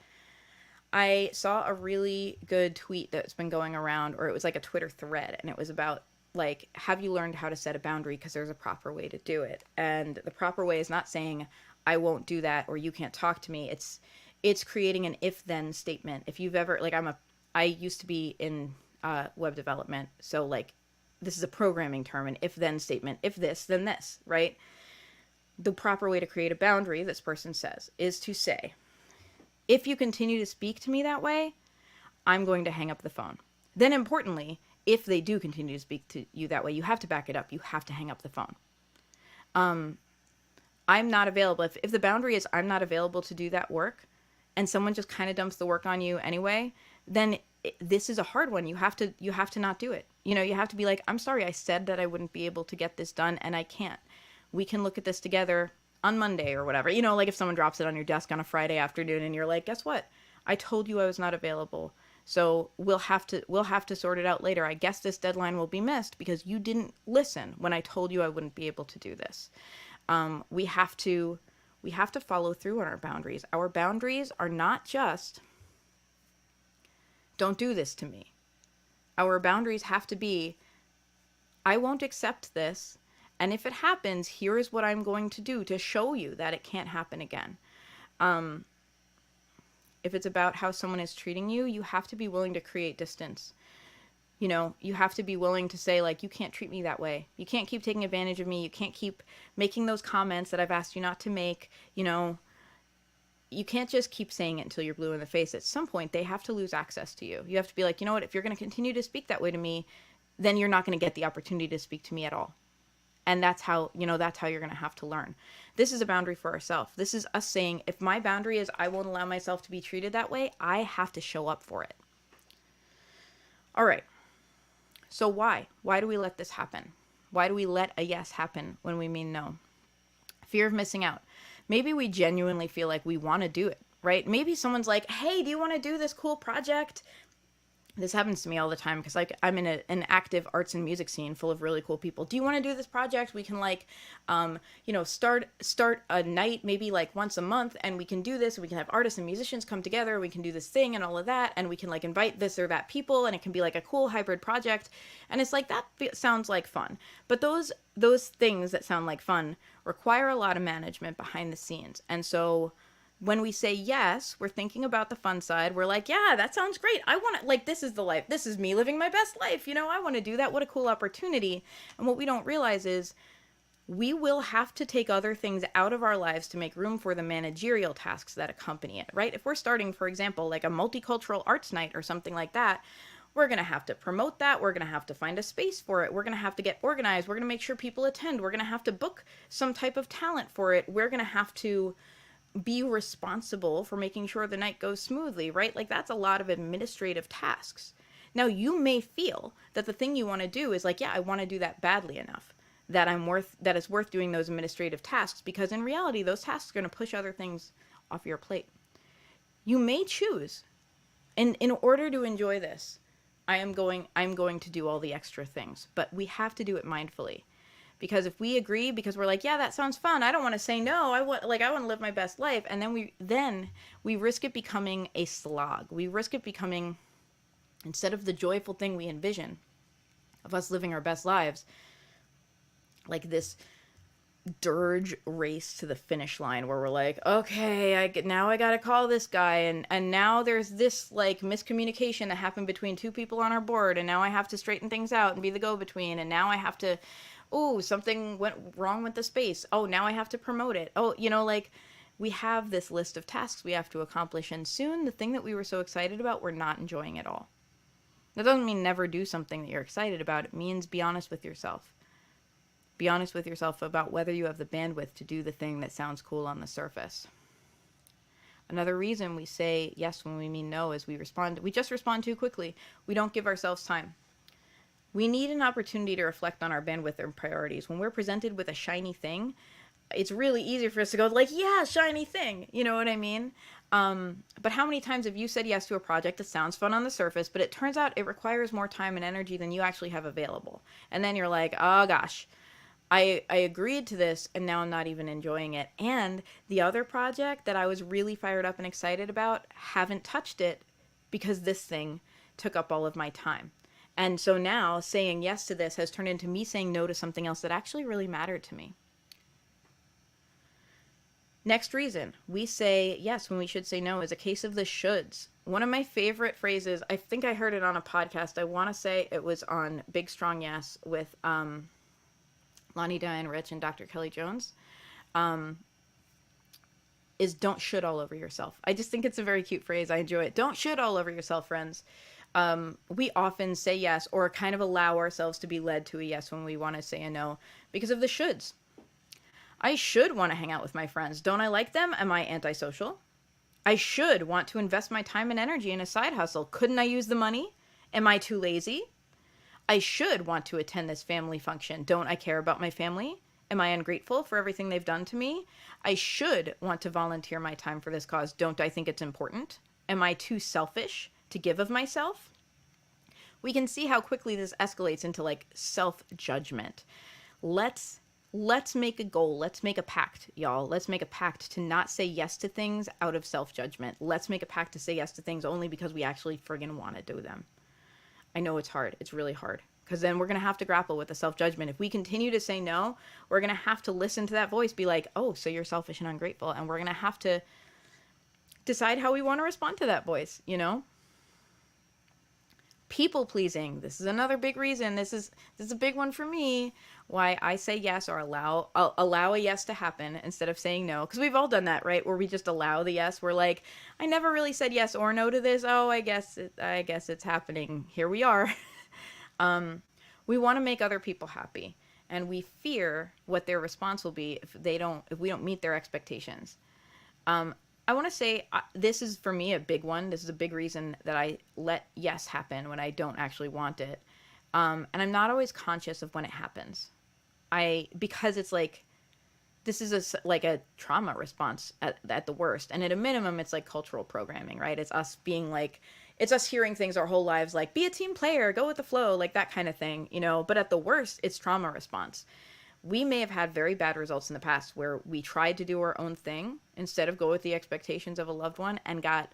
I saw a really good tweet that's been going around, or it was like a Twitter thread, and it was about like, have you learned how to set a boundary? Because there's a proper way to do it. And the proper way is not saying, I won't do that, or you can't talk to me. It's creating an if-then statement. If you've ever, like, I used to be in web development. So, like, this is a programming term, an if-then statement. If this, then this, right? The proper way to create a boundary, this person says, is to say, if you continue to speak to me that way, I'm going to hang up the phone. Then, importantly, if they do continue to speak to you that way, you have to back it up. You have to hang up the phone. I'm not available. If the boundary is I'm not available to do that work, and someone just kind of dumps the work on you anyway, then this is a hard one. You have to not do it. You know, you have to be like, I'm sorry, I said that I wouldn't be able to get this done, and I can't. We can look at this together on Monday or whatever. You know, like if someone drops it on your desk on a Friday afternoon, and you're like, guess what? I told you I was not available. So we'll have to sort it out later. I guess this deadline will be missed because you didn't listen when I told you I wouldn't be able to do this. We have to follow through on our boundaries. Our boundaries are not just, don't do this to me. Our boundaries have to be, I won't accept this. And if it happens, here is what I'm going to do to show you that it can't happen again. If it's about how someone is treating you, you have to be willing to create distance. You know, you have to be willing to say, like, you can't treat me that way. You can't keep taking advantage of me. You can't keep making those comments that I've asked you not to make. You know, you can't just keep saying it until you're blue in the face. At some point, they have to lose access to you. You have to be like, you know what, if you're going to continue to speak that way to me, then you're not going to get the opportunity to speak to me at all. And that's how you're going to have to learn. This is a boundary for ourselves. This is us saying, if my boundary is I won't allow myself to be treated that way, I have to show up for it. All right. So why? Why do we let this happen? Why do we let a yes happen when we mean no? Fear of missing out. Maybe we genuinely feel like we want to do it, right? Maybe someone's like, hey, do you want to do this cool project? This happens to me all the time because, like, I'm in an active arts and music scene full of really cool people. Do you want to do this project? We can, like, start a night maybe like once a month, and we can do this. And we can have artists and musicians come together. We can do this thing and all of that, and we can, like, invite this or that people, and it can be like a cool hybrid project. And it's like, that sounds like fun. But those things that sound like fun require a lot of management behind the scenes. And so when we say yes, we're thinking about the fun side. We're like, yeah, that sounds great. I want to, like, this is the life. This is me living my best life. You know, I want to do that. What a cool opportunity. And what we don't realize is we will have to take other things out of our lives to make room for the managerial tasks that accompany it, right? If we're starting, for example, like a multicultural arts night or something like that, we're going to have to promote that. We're going to have to find a space for it. We're going to have to get organized. We're going to make sure people attend. We're going to have to book some type of talent for it. We're going to have to be responsible for making sure the night goes smoothly, right? Like, that's a lot of administrative tasks. Now, you may feel that the thing you want to do is like, yeah, I want to do that badly enough that it's worth doing those administrative tasks, because in reality, those tasks are going to push other things off your plate. You may choose, and in order to enjoy this, I'm going to do all the extra things, but we have to do it mindfully. Because if we agree, because we're like, yeah, that sounds fun, I don't want to say no, I want to live my best life, and then we risk it becoming a slog. We risk it becoming, instead of the joyful thing we envision of us living our best lives, like this dirge race to the finish line where we're like, okay, now I gotta call this guy, and now there's this, like, miscommunication that happened between two people on our board, and now I have to straighten things out and be the go-between, and now I have to, oh, something went wrong with the space. Oh, now I have to promote it. Oh, you know, like, we have this list of tasks we have to accomplish, and soon the thing that we were so excited about, we're not enjoying at all. That doesn't mean never do something that you're excited about. It means be honest with yourself. Be honest with yourself about whether you have the bandwidth to do the thing that sounds cool on the surface. Another reason we say yes when we mean no is we just respond too quickly. We don't give ourselves time. We need an opportunity to reflect on our bandwidth and priorities. When we're presented with a shiny thing, it's really easy for us to go like, yeah, shiny thing. You know what I mean? But how many times have you said yes to a project that sounds fun on the surface, but it turns out it requires more time and energy than you actually have available? And then you're like, oh gosh, I agreed to this, and now I'm not even enjoying it. And the other project that I was really fired up and excited about, haven't touched it because this thing took up all of my time. And so now saying yes to this has turned into me saying no to something else that actually really mattered to me. Next reason we say yes when we should say no is a case of the shoulds. One of my favorite phrases, I think I heard it on a podcast. I want to say it was on Big Strong Yes with Lonnie Diane Rich and Dr. Kelly Jones, is don't should all over yourself. I just think it's a very cute phrase. I enjoy it. Don't should all over yourself, friends. We often say yes or kind of allow ourselves to be led to a yes when we want to say a no because of the shoulds. I should want to hang out with my friends. Don't I like them? Am I antisocial? I should want to invest my time and energy in a side hustle. Couldn't I use the money? Am I too lazy? I should want to attend this family function. Don't I care about my family? Am I ungrateful for everything they've done to me? I should want to volunteer my time for this cause. Don't I think it's important? Am I too selfish to give of myself? We can see how quickly this escalates into like self-judgment. Let's make a goal. Let's make a pact, y'all. Let's make a pact to not say yes to things out of self-judgment. Let's make a pact to say yes to things only because we actually friggin' want to do them. I know it's hard. It's really hard. Because then we're going to have to grapple with the self-judgment. If we continue to say no, we're going to have to listen to that voice, be like, oh, so you're selfish and ungrateful. And we're going to have to decide how we want to respond to that voice, you know? People pleasing. This is another big reason. This is a big one for me. Why I say yes or allow a yes to happen instead of saying no. Because we've all done that, right? Where we just allow the yes. We're like, I never really said yes or no to this. Oh, I guess it's happening. Here we are. We want to make other people happy, and we fear what their response will be if we don't meet their expectations. I want to say this is for me a big one. This is a big reason that I let yes happen when I don't actually want it. And I'm not always conscious of when it happens. Because it's like, this is like a trauma response at the worst. And at a minimum, it's like cultural programming, right? It's us being like, it's us hearing things our whole lives, like be a team player, go with the flow, like that kind of thing, you know, but at the worst, it's trauma response. We may have had very bad results in the past where we tried to do our own thing instead of go with the expectations of a loved one and got,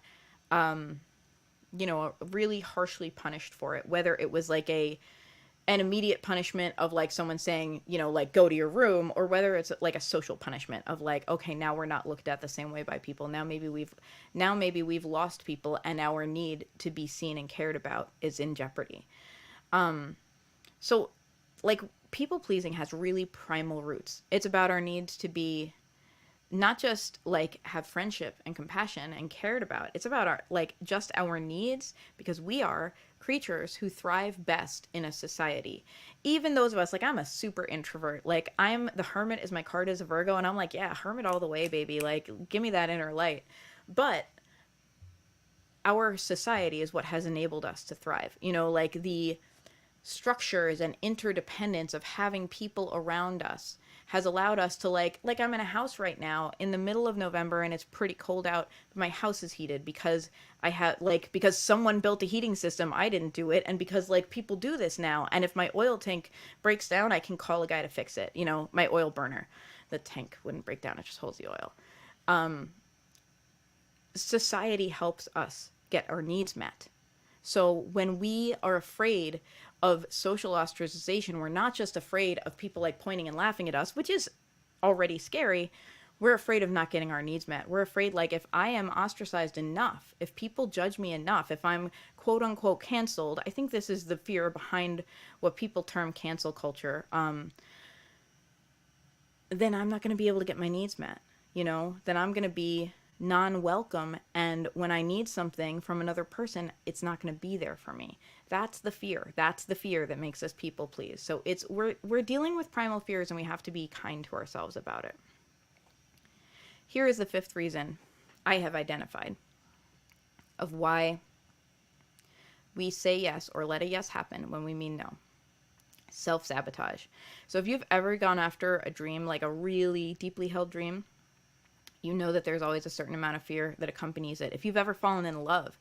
really harshly punished for it. Whether it was like an immediate punishment of like someone saying, like go to your room, or whether it's like a social punishment of like, okay, now we're not looked at the same way by people. Now maybe we've lost people and our need to be seen and cared about is in jeopardy. So like, people pleasing has really primal roots. It's about our needs to be not just like have friendship and compassion and cared about. It's about our needs, because we are creatures who thrive best in a society. Even those of us, like I'm a super introvert, like the hermit is my card as a Virgo, and I'm like, yeah, hermit all the way, baby. Like, give me that inner light. But our society is what has enabled us to thrive. Like the structures and interdependence of having people around us has allowed us to like I'm in a house right now in the middle of November and it's pretty cold out, but my house is heated because because someone built a heating system. I didn't do it. And because like people do this now. And if my oil tank breaks down, I can call a guy to fix it. My oil burner, the tank wouldn't break down. It just holds the oil. Society helps us get our needs met. So when we are afraid of social ostracization, we're not just afraid of people like pointing and laughing at us, which is already scary. We're afraid of not getting our needs met. We're afraid, like, if I am ostracized enough, if people judge me enough, if I'm quote unquote canceled, I think this is the fear behind what people term cancel culture, then I'm not going to be able to get my needs met, then I'm going to be non-welcome, and when I need something from another person, it's not going to be there for me. That's the fear that makes us people please. So we're dealing with primal fears, and we have to be kind to ourselves about it. Here is the fifth reason I have identified of why we say yes or let a yes happen when we mean no. Self-sabotage. So if you've ever gone after a dream, like a really deeply held dream, you know that there's always a certain amount of fear that accompanies it. If you've ever fallen in love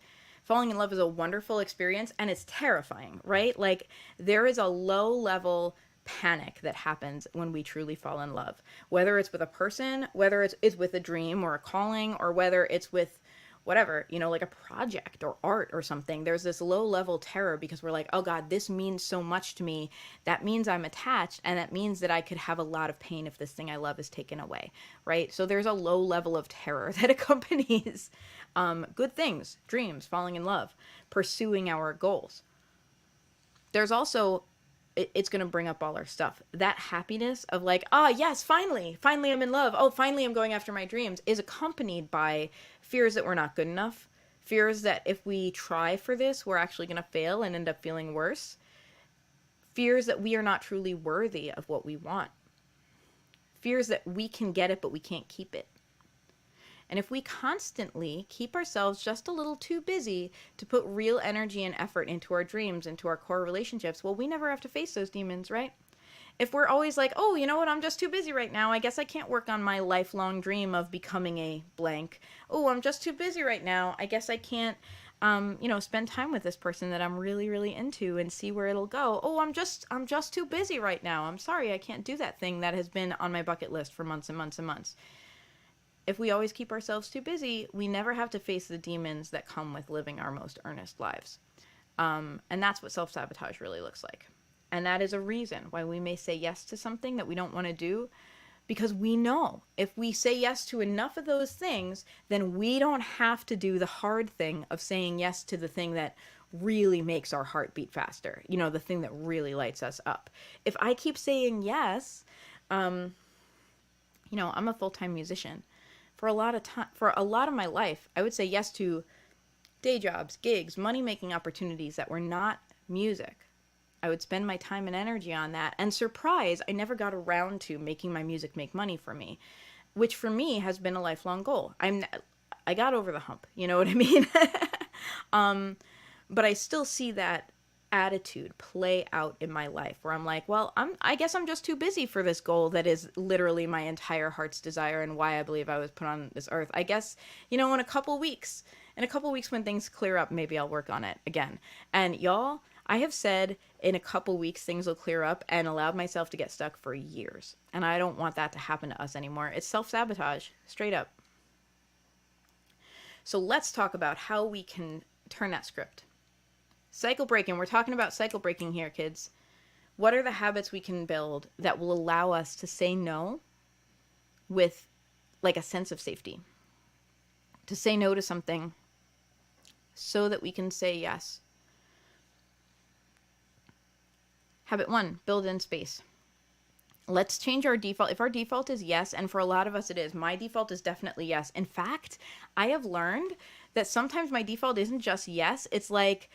is a wonderful experience, and it's terrifying, right? Like, there is a low-level panic that happens when we truly fall in love. Whether it's with a person, whether it's with a dream or a calling, or whether it's with whatever, you know, like a project or art or something, there's this low level terror because we're like, oh God, this means so much to me. That means I'm attached, and that means that I could have a lot of pain if this thing I love is taken away, right? So there's a low level of terror that accompanies good things, dreams, falling in love, pursuing our goals. There's also, it's going to bring up all our stuff. That happiness of like, ah, yes, finally I'm in love. Oh, finally I'm going after my dreams, is accompanied by fears that we're not good enough. Fears that if we try for this, we're actually going to fail and end up feeling worse. Fears that we are not truly worthy of what we want. Fears that we can get it, but we can't keep it. And if we constantly keep ourselves just a little too busy to put real energy and effort into our dreams, into our core relationships, well, we never have to face those demons, right? If we're always like, oh, you know what, I'm just too busy right now. I guess I can't work on my lifelong dream of becoming a blank. Oh, I'm just too busy right now. I guess I can't, spend time with this person that I'm really, really into and see where it'll go. Oh, I'm just too busy right now. I'm sorry, I can't do that thing that has been on my bucket list for months and months and months. If we always keep ourselves too busy, we never have to face the demons that come with living our most earnest lives. And that's what self-sabotage really looks like. And that is a reason why we may say yes to something that we don't want to do, because we know if we say yes to enough of those things, then we don't have to do the hard thing of saying yes to the thing that really makes our heart beat faster. You know, the thing that really lights us up. If I keep saying yes, I'm a full-time musician. For a lot of my life, I would say yes to day jobs, gigs, money-making opportunities that were not music. I would spend my time and energy on that. And surprise, I never got around to making my music make money for me, which for me has been a lifelong goal. I got over the hump, you know what I mean? But I still see that attitude play out in my life where I'm like, well, I guess I'm just too busy for this goal that is literally my entire heart's desire and why I believe I was put on this earth. I guess, in a couple weeks when things clear up, maybe I'll work on it again. And y'all, I have said in a couple weeks things will clear up and allowed myself to get stuck for years. And I don't want that to happen to us anymore. It's self-sabotage, straight up. So let's talk about how we can turn that script. Cycle breaking. We're talking about cycle breaking here, kids. What are the habits we can build that will allow us to say no with like a sense of safety? To say no to something so that we can say yes. Habit 1, build in space. Let's change our default. If our default is yes, and for a lot of us it is, my default is definitely yes. In fact, I have learned that sometimes my default isn't just yes, it's like,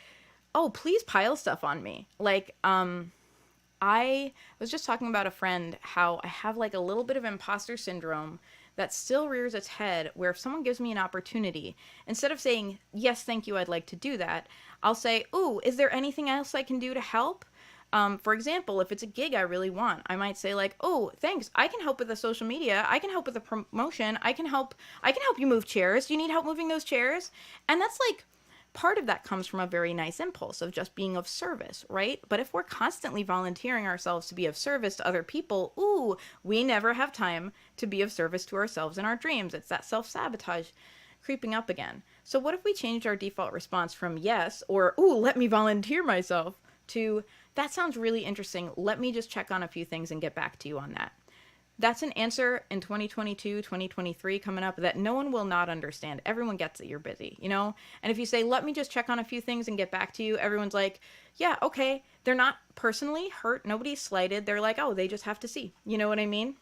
oh, please pile stuff on me. Like, I was just talking about a friend, how I have like a little bit of imposter syndrome that still rears its head, where if someone gives me an opportunity, instead of saying, yes, thank you, I'd like to do that, I'll say, ooh, is there anything else I can do to help? For example, if it's a gig I really want, I might say like, oh, thanks, I can help with the social media, I can help with the promotion, I can help you move chairs. Do you need help moving those chairs? And that's like, part of that comes from a very nice impulse of just being of service, right? But if we're constantly volunteering ourselves to be of service to other people, ooh, we never have time to be of service to ourselves in our dreams. It's that self-sabotage creeping up again. So what if we changed our default response from yes, or ooh, let me volunteer myself, to that sounds really interesting. Let me just check on a few things and get back to you on that. That's an answer in 2022, 2023 coming up that no one will not understand. Everyone gets that you're busy, And if you say, let me just check on a few things and get back to you, everyone's like, yeah, okay. They're not personally hurt. Nobody's slighted. They're like, oh, they just have to see. You know what I mean?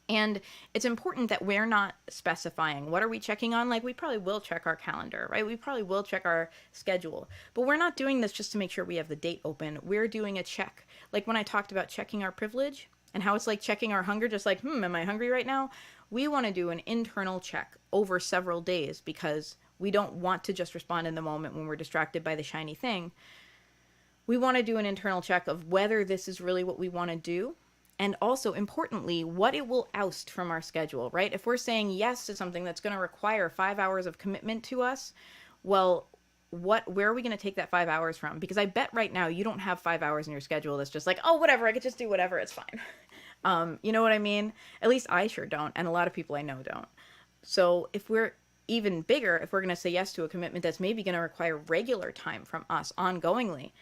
And it's important that we're not specifying what are we checking on. Like, we probably will check our calendar, right? We probably will check our schedule, but we're not doing this just to make sure we have the date open. We're doing a check. Like when I talked about checking our privilege and how it's like checking our hunger, just like, am I hungry right now? We want to do an internal check over several days because we don't want to just respond in the moment when we're distracted by the shiny thing. We want to do an internal check of whether this is really what we want to do. And also, importantly, what it will oust from our schedule, right? If we're saying yes to something that's going to require 5 hours of commitment to us, well, where are we going to take that 5 hours from? Because I bet right now you don't have 5 hours in your schedule that's just like, oh, whatever, I could just do whatever, it's fine. You know what I mean? At least I sure don't, and a lot of people I know don't. So if we're even bigger, if we're going to say yes to a commitment that's maybe going to require regular time from us ongoingly,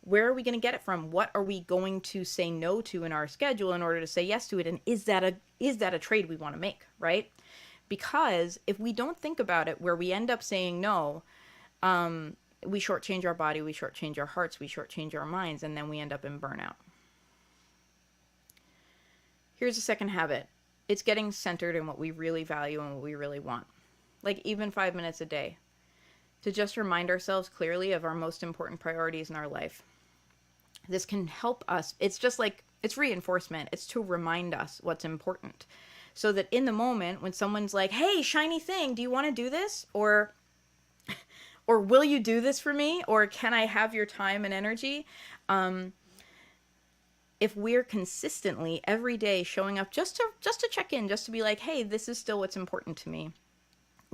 where are we going to get it from? What are we going to say no to in our schedule in order to say yes to it? And is that a trade we want to make, right? Because if we don't think about it, where we end up saying no, we shortchange our body, we shortchange our hearts, we shortchange our minds, and then we end up in burnout. Here's a second habit. It's getting centered in what we really value and what we really want. Like even 5 minutes a day, to just remind ourselves clearly of our most important priorities in our life. This can help us. It's just like, it's reinforcement. It's to remind us what's important. So that in the moment when someone's like, hey, shiny thing, do you want to do this? Or will you do this for me? Or can I have your time and energy? If we're consistently every day showing up just to check in, just to be like, hey, this is still what's important to me,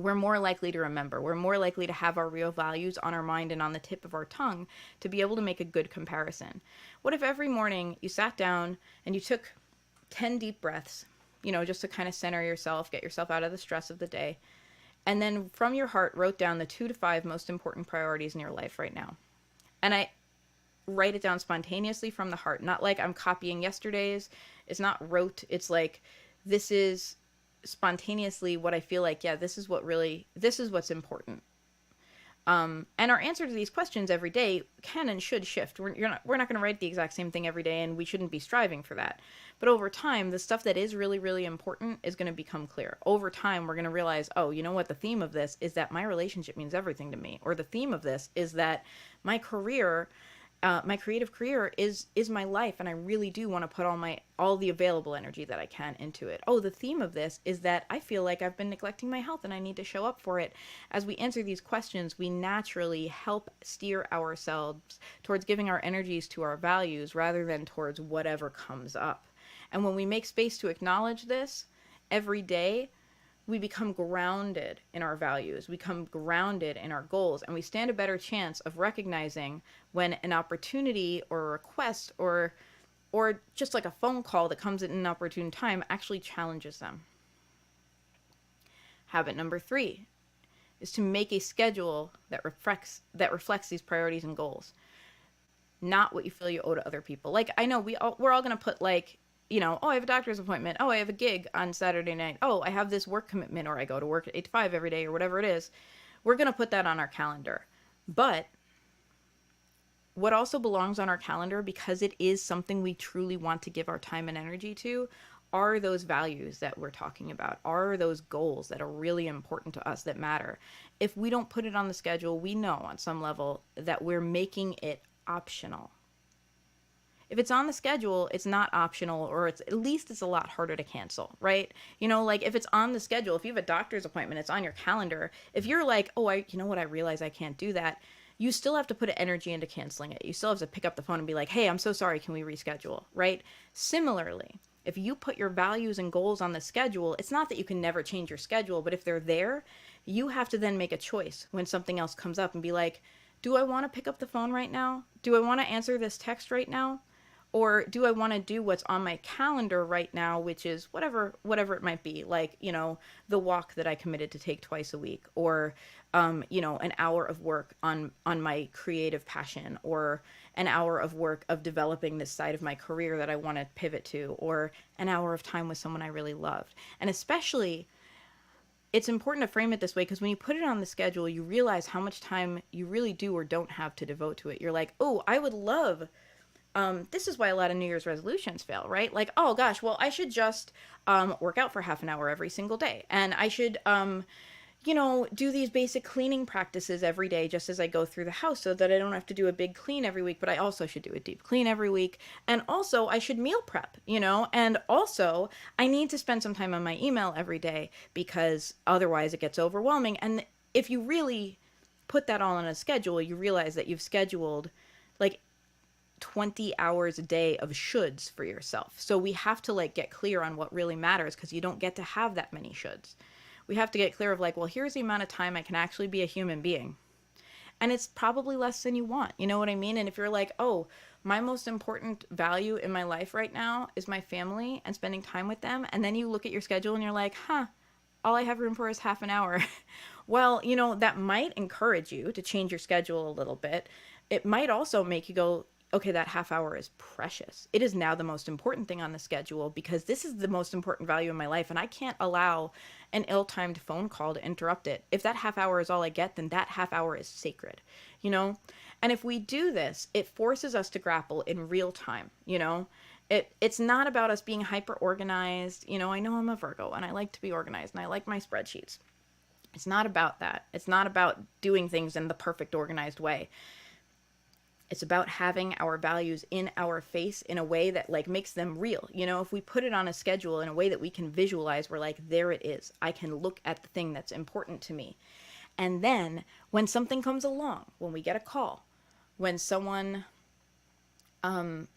we're more likely to remember. We're more likely to have our real values on our mind and on the tip of our tongue to be able to make a good comparison. What if every morning you sat down and you took 10 deep breaths, just to kind of center yourself, get yourself out of the stress of the day, and then from your heart wrote down the 2 to 5 most important priorities in your life right now. And I write it down spontaneously from the heart, not like I'm copying yesterday's. It's not rote. It's like, this is spontaneously what I feel like, yeah, this is what's important. And our answer to these questions every day can and should shift. We're not going to write the exact same thing every day, and we shouldn't be striving for that. But over time, the stuff that is really, really important is going to become clear. Over time, we're going to realize, oh, you know what? The theme of this is that my relationship means everything to me. Or the theme of this is that my career, my creative career is my life, and I really do want to put all the available energy that I can into it. Oh, the theme of this is that I feel like I've been neglecting my health and I need to show up for it. As we answer these questions, we naturally help steer ourselves towards giving our energies to our values rather than towards whatever comes up. And when we make space to acknowledge this every day, we become grounded in our values, we become grounded in our goals, and we stand a better chance of recognizing when an opportunity or a request or just like a phone call that comes at an opportune time actually challenges them. Habit number 3 is to make a schedule that reflects these priorities and goals, not what you feel you owe to other people. Like, I know we're all going to put like, oh, I have a doctor's appointment. Oh, I have a gig on Saturday night. Oh, I have this work commitment, or I go to work at 8 to 5 every day, or whatever it is. We're going to put that on our calendar. But what also belongs on our calendar, because it is something we truly want to give our time and energy to, are those values that we're talking about, are those goals that are really important to us, that matter. If we don't put it on the schedule, we know on some level that we're making it optional. If it's on the schedule, it's not optional, or at least it's a lot harder to cancel, right? Like if it's on the schedule, if you have a doctor's appointment, it's on your calendar. If you're like, oh, I realize I can't do that, you still have to put energy into canceling it. You still have to pick up the phone and be like, hey, I'm so sorry, can we reschedule, right? Similarly, if you put your values and goals on the schedule, it's not that you can never change your schedule, but if they're there, you have to then make a choice when something else comes up and be like, do I want to pick up the phone right now? Do I want to answer this text right now? Or do I want to do what's on my calendar right now, which is whatever it might be, like, the walk that I committed to take twice a week, or, an hour of work on my creative passion, or an hour of work of developing this side of my career that I want to pivot to, or an hour of time with someone I really loved. And especially, it's important to frame it this way, because when you put it on the schedule, you realize how much time you really do or don't have to devote to it. You're like, oh, I would love... this is why a lot of New Year's resolutions fail, right? Like, oh gosh, well, I should just work out for half an hour every single day. And I should, do these basic cleaning practices every day just as I go through the house, so that I don't have to do a big clean every week, but I also should do a deep clean every week. And also I should meal prep, and also I need to spend some time on my email every day, because otherwise it gets overwhelming. And if you really put that all on a schedule, you realize that you've scheduled like 20 hours a day of shoulds for yourself. So we have to get clear on what really matters, because you don't get to have that many shoulds. We have to get clear of well, here's the amount of time I can actually be a human being. And it's probably less than you want. You know what I mean? And if you're like, oh, my most important value in my life right now is my family and spending time with them. And then you look at your schedule and you're like, all I have room for is half an hour. Well, that might encourage you to change your schedule a little bit. It might also make you go, okay, that half hour is precious. It is now the most important thing on the schedule because this is the most important value in my life. And I can't allow an ill-timed phone call to interrupt it. If that half hour is all I get, then that half hour is sacred, And if we do this, it forces us to grapple in real time, It's not about us being hyper organized. I know I'm a Virgo and I like to be organized and I like my spreadsheets. It's not about that. It's not about doing things in the perfect organized way. It's about having our values in our face in a way that makes them real. If we put it on a schedule in a way that we can visualize, we're like, there it is. I can look at the thing that's important to me. And then when something comes along, when we get a call, when someone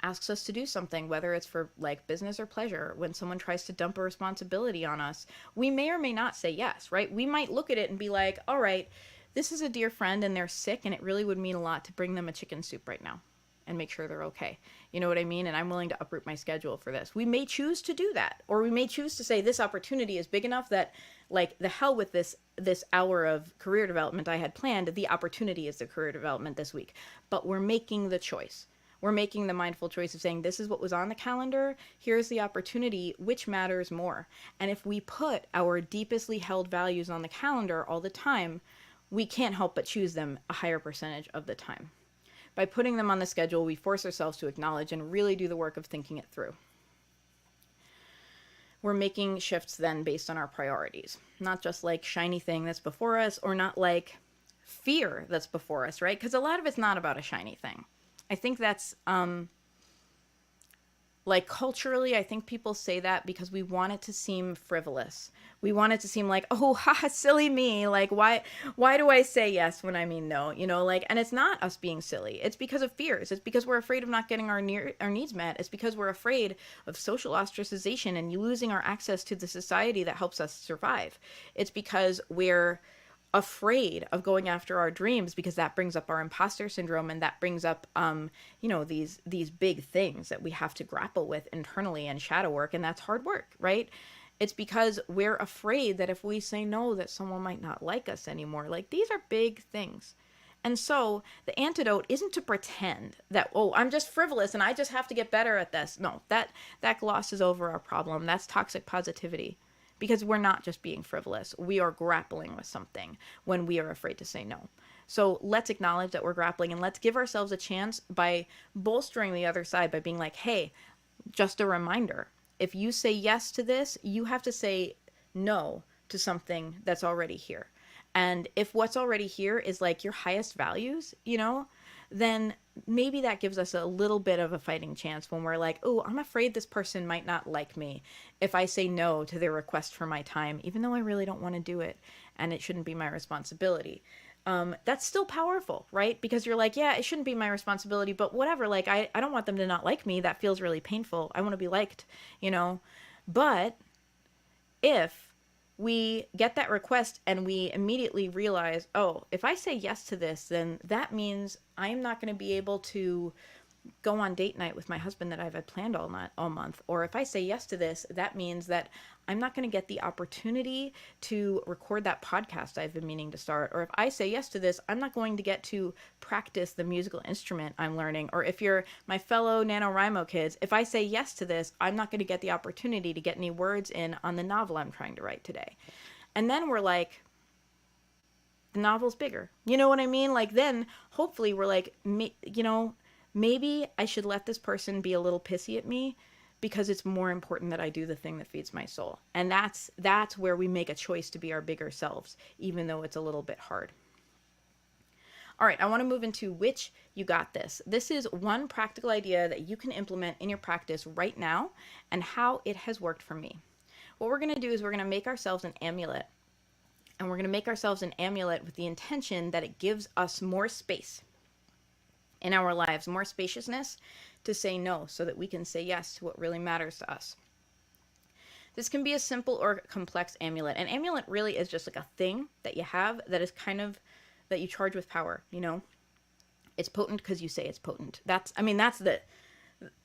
asks us to do something, whether it's for business or pleasure, when someone tries to dump a responsibility on us, we may or may not say yes, right? We might look at it and be like, all right, this is a dear friend and they're sick and it really would mean a lot to bring them a chicken soup right now and make sure they're okay. You know what I mean? And I'm willing to uproot my schedule for this. We may choose to do that, or we may choose to say this opportunity is big enough that the hell with this hour of career development I had planned, the opportunity is the career development this week. But we're making the choice. We're making the mindful choice of saying, this is what was on the calendar. Here's the opportunity. Which matters more? And if we put our deepestly held values on the calendar all the time, we can't help but choose them a higher percentage of the time. By putting them on the schedule, we force ourselves to acknowledge and really do the work of thinking it through. We're making shifts then based on our priorities, not just shiny thing that's before us, or not fear that's before us, right? Because a lot of it's not about a shiny thing. I think that's, culturally, I think people say that because we want it to seem frivolous. We want it to seem like, oh, ha, silly me. Why do I say yes when I mean no? And it's not us being silly. It's because of fears. It's because we're afraid of not getting our needs met. It's because we're afraid of social ostracization and losing our access to the society that helps us survive. It's because we're afraid of going after our dreams because that brings up our imposter syndrome, and that brings up these big things that we have to grapple with internally and shadow work, and that's hard work, right? It's because we're afraid that if we say no, that someone might not like us anymore. These are big things. And so the antidote isn't to pretend that, oh, I'm just frivolous and I just have to get better at this. No, that glosses over our problem. That's toxic positivity. Because we're not just being frivolous. We are grappling with something when we are afraid to say no. So let's acknowledge that we're grappling, and let's give ourselves a chance by bolstering the other side by being like, hey, just a reminder, if you say yes to this, you have to say no to something that's already here. And if what's already here is your highest values, then maybe that gives us a little bit of a fighting chance when we're like, oh, I'm afraid this person might not like me if I say no to their request for my time, even though I really don't want to do it and it shouldn't be my responsibility. That's still powerful, right? Because you're like, yeah, it shouldn't be my responsibility, but whatever. I don't want them to not like me. That feels really painful. I want to be liked, But if we get that request and we immediately realize, oh, if I say yes to this, then that means I'm not going to be able to go on date night with my husband that I've had planned all month. Or if I say yes to this, that means that I'm not going to get the opportunity to record that podcast I've been meaning to start. Or if I say yes to this, I'm not going to get to practice the musical instrument I'm learning. Or if you're my fellow NaNoWriMo kids, if I say yes to this, I'm not going to get the opportunity to get any words in on the novel I'm trying to write today. And then we're like, the novel's bigger. You know what I mean? Then hopefully we're like, maybe I should let this person be a little pissy at me because it's more important that I do the thing that feeds my soul. And that's where we make a choice to be our bigger selves, even though it's a little bit hard. All right, I want to move into which you got this. This is one practical idea that you can implement in your practice right now and how it has worked for me. What we're going to do is we're going to make ourselves an amulet. And we're going to make ourselves an amulet with the intention that it gives us more space in our lives, more spaciousness to say no so that we can say yes to what really matters to us. This can be a simple or complex amulet. An amulet really is just a thing that you have that is kind of, that you charge with power, It's potent because you say it's potent. That's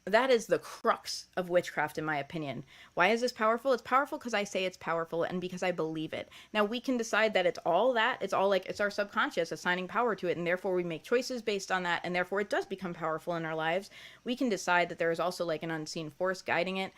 That is the crux of witchcraft, in my opinion. Why is this powerful? It's powerful because I say it's powerful and because I believe it. Now, we can decide that it's all that. It's all like, it's our subconscious assigning power to it, and therefore we make choices based on that, and therefore it does become powerful in our lives. We can decide that there is also like an unseen force guiding it.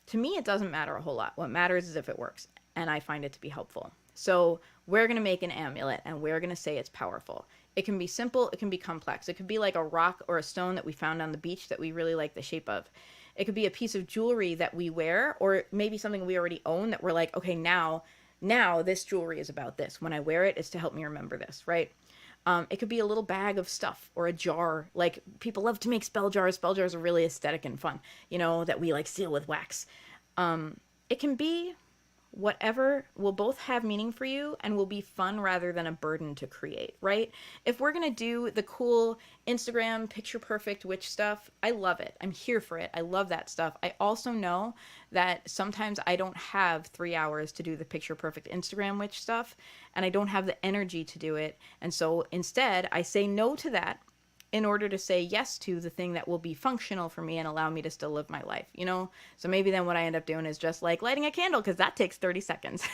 To me, it doesn't matter a whole lot. What matters is if it works, and I find it to be helpful. So we're going to make an amulet, and we're going to say it's powerful. It can be simple, it can be complex. It could be like a rock or a stone that we found on the beach that we really like the shape of. It could be a piece of jewelry that we wear, or maybe something we already own that we're like, okay, now this jewelry is about this. When I wear it, it's to help me remember this, right? It could be a little bag of stuff or a jar. Like, people love to make spell jars. Spell jars are really aesthetic and fun, you know, that we like seal with wax. It can be whatever will both have meaning for you and will be fun rather than a burden to create, right? If we're going to do the cool Instagram picture perfect witch stuff, I love it. I'm here for it. I love that stuff. I also know that sometimes I don't have 3 hours to do the picture perfect Instagram witch stuff, and I don't have the energy to do it. And so instead, I say no to that in order to say yes to the thing that will be functional for me and allow me to still live my life, you know? So maybe then what I end up doing is just like lighting a candle, because that takes 30 seconds.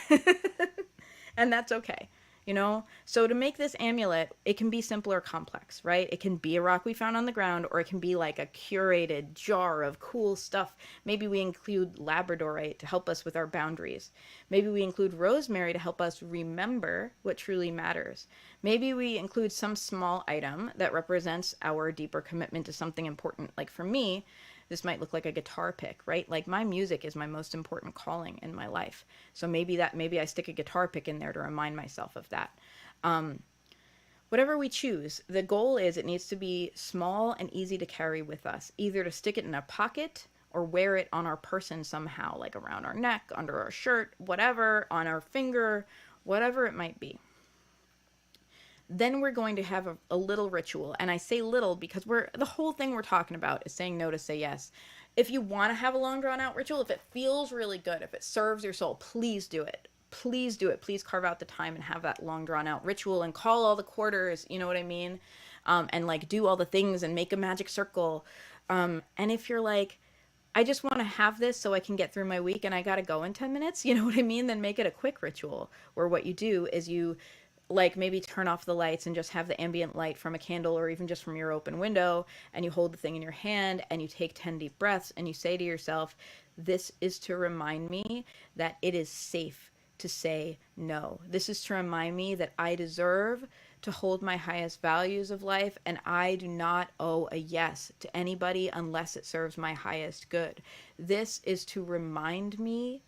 And that's okay, you know? So to make this amulet, it can be simple or complex, right? It can be a rock we found on the ground, or it can be like a curated jar of cool stuff. Maybe we include labradorite to help us with our boundaries. Maybe we include rosemary to help us remember what truly matters. Maybe we include some small item that represents our deeper commitment to something important. Like for me, this might look like a guitar pick, right? Like, my music is my most important calling in my life. So maybe I stick a guitar pick in there to remind myself of that. Whatever we choose, the goal is it needs to be small and easy to carry with us, either to stick it in a pocket or wear it on our person somehow, like around our neck, under our shirt, whatever, on our finger, whatever it might be. Then we're going to have a little ritual. And I say little because the whole thing we're talking about is saying no to say yes. If you want to have a long drawn out ritual, if it feels really good, if it serves your soul, please do it. Please do it. Please carve out the time and have that long drawn out ritual and call all the quarters, you know what I mean? And like do all the things and make a magic circle. And if you're like, I just want to have this so I can get through my week and I got to go in 10 minutes, you know what I mean? Then make it a quick ritual where what you do is you like maybe turn off the lights and just have the ambient light from a candle or even just from your open window, and you hold the thing in your hand and you take 10 deep breaths and you say to yourself, this is to remind me that it is safe to say no. This is to remind me that I deserve to hold my highest values of life, and I do not owe a yes to anybody unless it serves my highest good. This is to remind me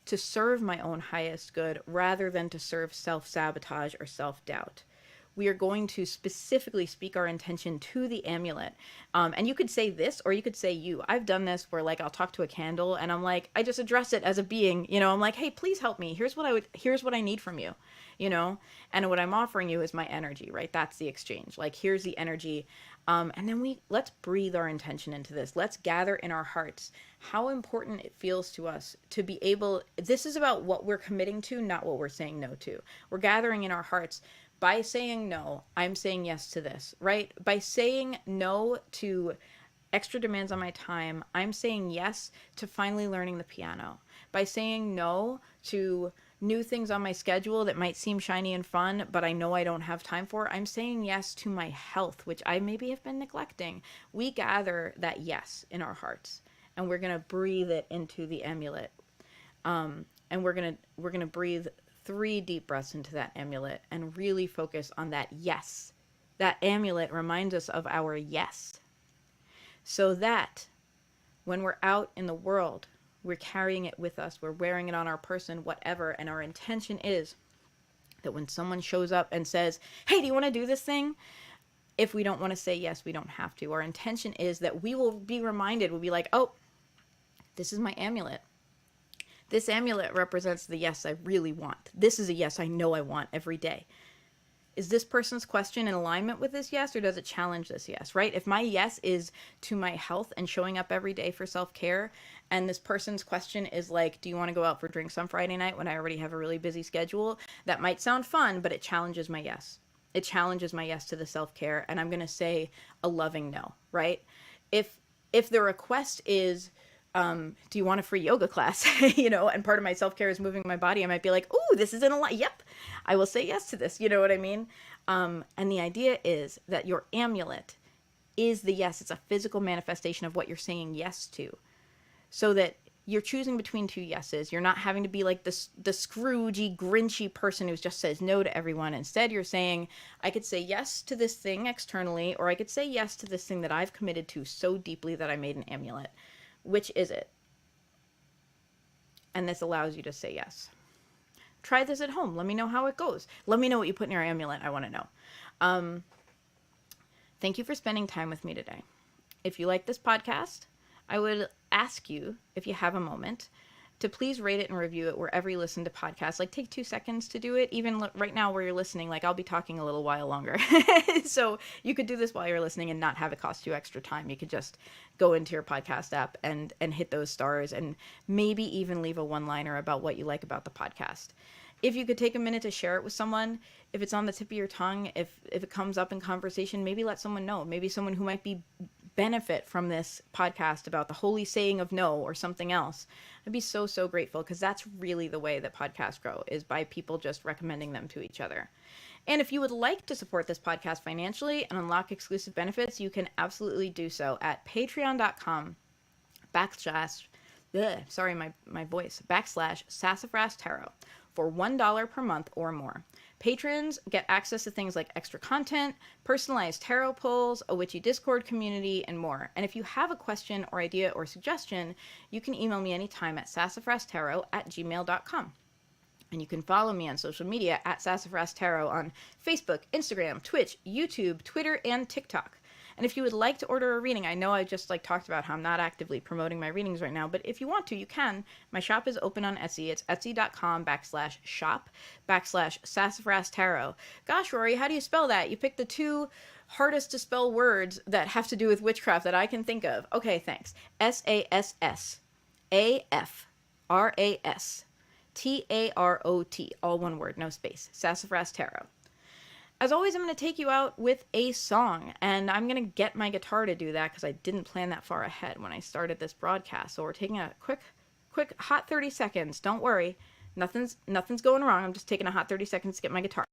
to serve my own highest good rather than to serve self-sabotage or self-doubt. We are going to specifically speak our intention to the amulet. And you could say this, or you could say you. I've done this where like I'll talk to a candle and I'm like, I just address it as a being, you know, I'm like, hey, please help me. Here's what I need from you, you know, and what I'm offering you is my energy, right? That's the exchange. Like, here's the energy. And then let's breathe our intention into this. Let's gather in our hearts how important it feels to us to be able, this is about what we're committing to, not what we're saying no to. We're gathering in our hearts. By saying no, I'm saying yes to this, right? By saying no to extra demands on my time, I'm saying yes to finally learning the piano. By saying no to new things on my schedule that might seem shiny and fun, but I know I don't have time for, I'm saying yes to my health, which I maybe have been neglecting. We gather that yes in our hearts, and we're going to breathe it into the amulet. And we're going to breathe 3 deep breaths into that amulet and really focus on that yes. That amulet reminds us of our yes. So that when we're out in the world, we're carrying it with us, we're wearing it on our person, whatever, and our intention is that when someone shows up and says, hey, do you want to do this thing? If we don't want to say yes, we don't have to. Our intention is that we will be reminded, we'll be like, oh, this is my amulet. This amulet represents the yes I really want. This is a yes I know I want every day. Is this person's question in alignment with this yes, or does it challenge this yes, right? If my yes is to my health and showing up every day for self-care, and this person's question is like, do you want to go out for drinks on Friday night when I already have a really busy schedule? That might sound fun, but it challenges my yes. It challenges my yes to the self-care, and I'm going to say a loving no, right? If if the request is, do you want a free yoga class? And part of my self-care is moving my body, I might be like, oh, this isn't a lot. Yep, I will say yes to this. You know what I mean? And the idea is that your amulet is the yes. It's a physical manifestation of what you're saying yes to, so that you're choosing between two yeses. You're not having to be like the Scroogey, Grinchy person who just says no to everyone. Instead, you're saying, I could say yes to this thing externally, or I could say yes to this thing that I've committed to so deeply that I made an amulet. Which is it? And this allows you to say yes. Try this at home. Let me know how it goes. Let me know what you put in your amulet. I want to know. Thank you for spending time with me today. If you like this podcast, I would ask you, if you have a moment, to please rate it and review it wherever you listen to podcasts. Like, take 2 seconds to do it. Even right now where you're listening, like, I'll be talking a little while longer. So you could do this while you're listening and not have it cost you extra time. You could just go into your podcast app and hit those stars, and maybe even leave a one-liner about what you like about the podcast. If you could take a minute to share it with someone, if it's on the tip of your tongue, if it comes up in conversation, maybe let someone know. Maybe someone who might benefit from this podcast about the holy saying of no or something else. I'd be so, so grateful, because that's really the way that podcasts grow, is by people just recommending them to each other. And if you would like to support this podcast financially and unlock exclusive benefits, you can absolutely do so at patreon.com /Sassafras Tarot for $1 per month or more. Patrons get access to things like extra content, personalized tarot pulls, a witchy Discord community, and more. And if you have a question or idea or suggestion, you can email me anytime at sassafrastarot@gmail.com. And you can follow me on social media at Sassafras Tarot on Facebook, Instagram, Twitch, YouTube, Twitter, and TikTok. And if you would like to order a reading, I know I just talked about how I'm not actively promoting my readings right now, but if you want to, you can. My shop is open on Etsy. It's etsy.com/shop/Sassafras Tarot. Gosh, Rorie, how do you spell that? You picked the 2 hardest to spell words that have to do with witchcraft that I can think of. Okay, thanks. SassafrasTarot, all one word, no space. Sassafras Tarot. As always, I'm going to take you out with a song, and I'm going to get my guitar to do that because I didn't plan that far ahead when I started this broadcast. So we're taking a quick hot 30 seconds. Don't worry. Nothing's going wrong. I'm just taking a hot 30 seconds to get my guitar.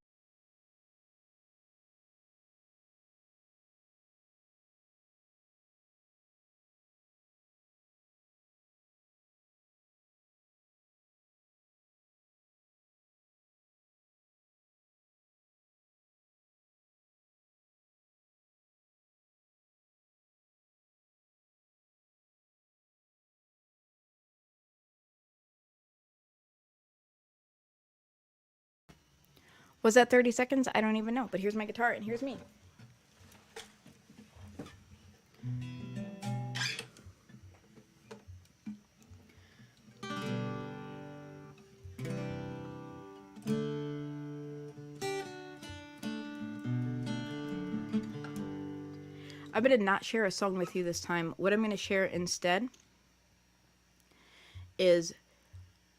Was that 30 seconds? I don't even know, but here's my guitar and here's me. I'm going to not share a song with you this time. What I'm going to share instead is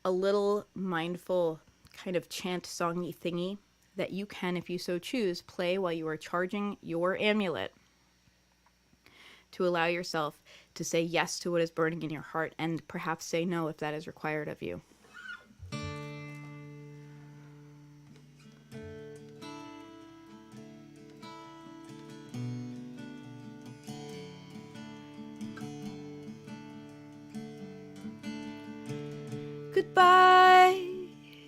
a little mindful kind of chant songy thingy that you can, if you so choose, play while you are charging your amulet to allow yourself to say yes to what is burning in your heart, and perhaps say no if that is required of you. Goodbye,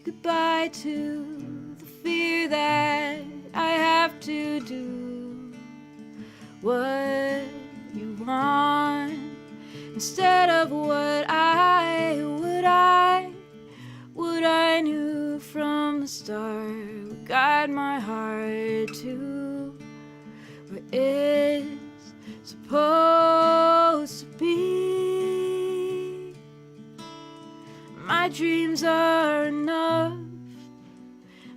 goodbye to the fear that I have to do what you want instead of what I knew from the start would guide my heart to where it's supposed to be. My dreams are enough.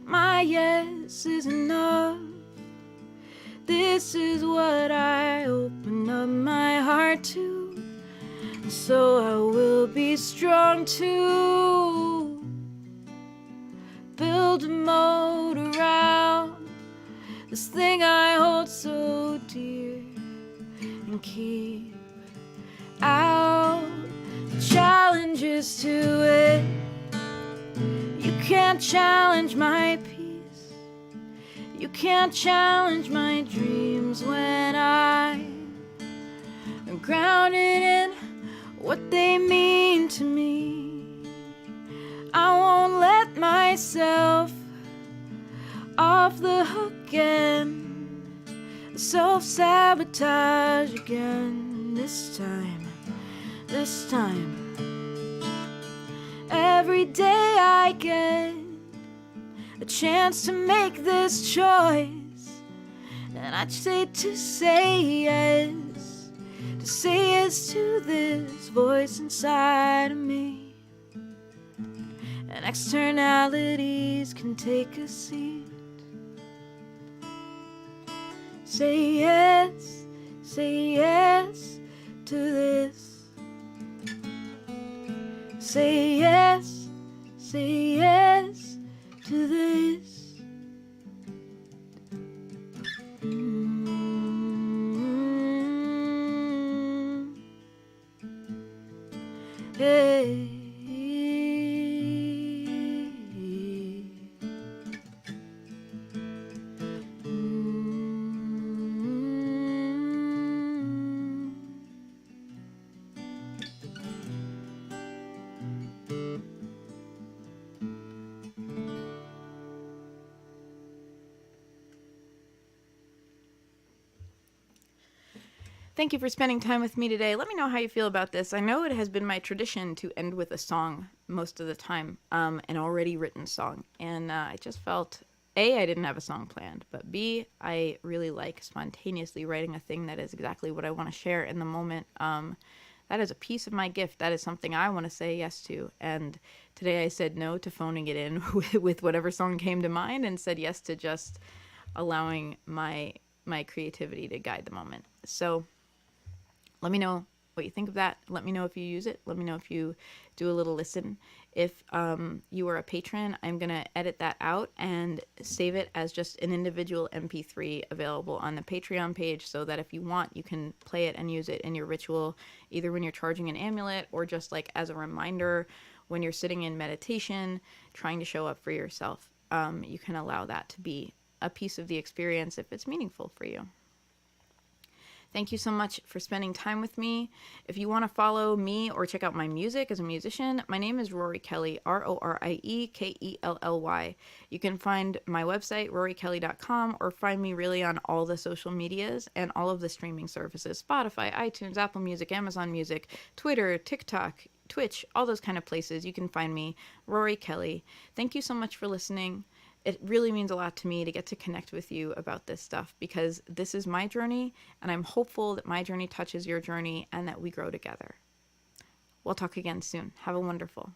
My yes is enough. This is what I open up my heart to. So I will be strong to build a moat around this thing I hold so dear and keep changes to it. You can't challenge my peace. You can't challenge my dreams when I am grounded in what they mean to me. I won't let myself off the hook again, self-sabotage again. This time, every day I get a chance to make this choice, and I say yes to this voice inside of me. And externalities can take a seat. Say yes to this. Say yes to this. Hey. Thank you for spending time with me today. Let me know how you feel about this. I know it has been my tradition to end with a song most of the time, an already written song. And I just felt, A, I didn't have a song planned, but B, I really like spontaneously writing a thing that is exactly what I want to share in the moment. That is a piece of my gift. That is something I want to say yes to. And today I said no to phoning it in with whatever song came to mind, and said yes to just allowing my creativity to guide the moment. So let me know what you think of that. Let me know if you use it. Let me know if you do a little listen. If you are a patron, I'm going to edit that out and save it as just an individual MP3 available on the Patreon page, so that if you want, you can play it and use it in your ritual, either when you're charging an amulet or just like as a reminder when you're sitting in meditation, trying to show up for yourself. You can allow that to be a piece of the experience if it's meaningful for you. Thank you so much for spending time with me. If you want to follow me or check out my music as a musician, my name is Rorie Kelly, RorieKelly. You can find my website, roriekelly.com, or find me really on all the social medias and all of the streaming services: Spotify, iTunes, Apple Music, Amazon Music, Twitter, TikTok, Twitch, all those kind of places. You can find me, Rorie Kelly. Thank you so much for listening. It really means a lot to me to get to connect with you about this stuff, because this is my journey, and I'm hopeful that my journey touches your journey and that we grow together. We'll talk again soon. Have a wonderful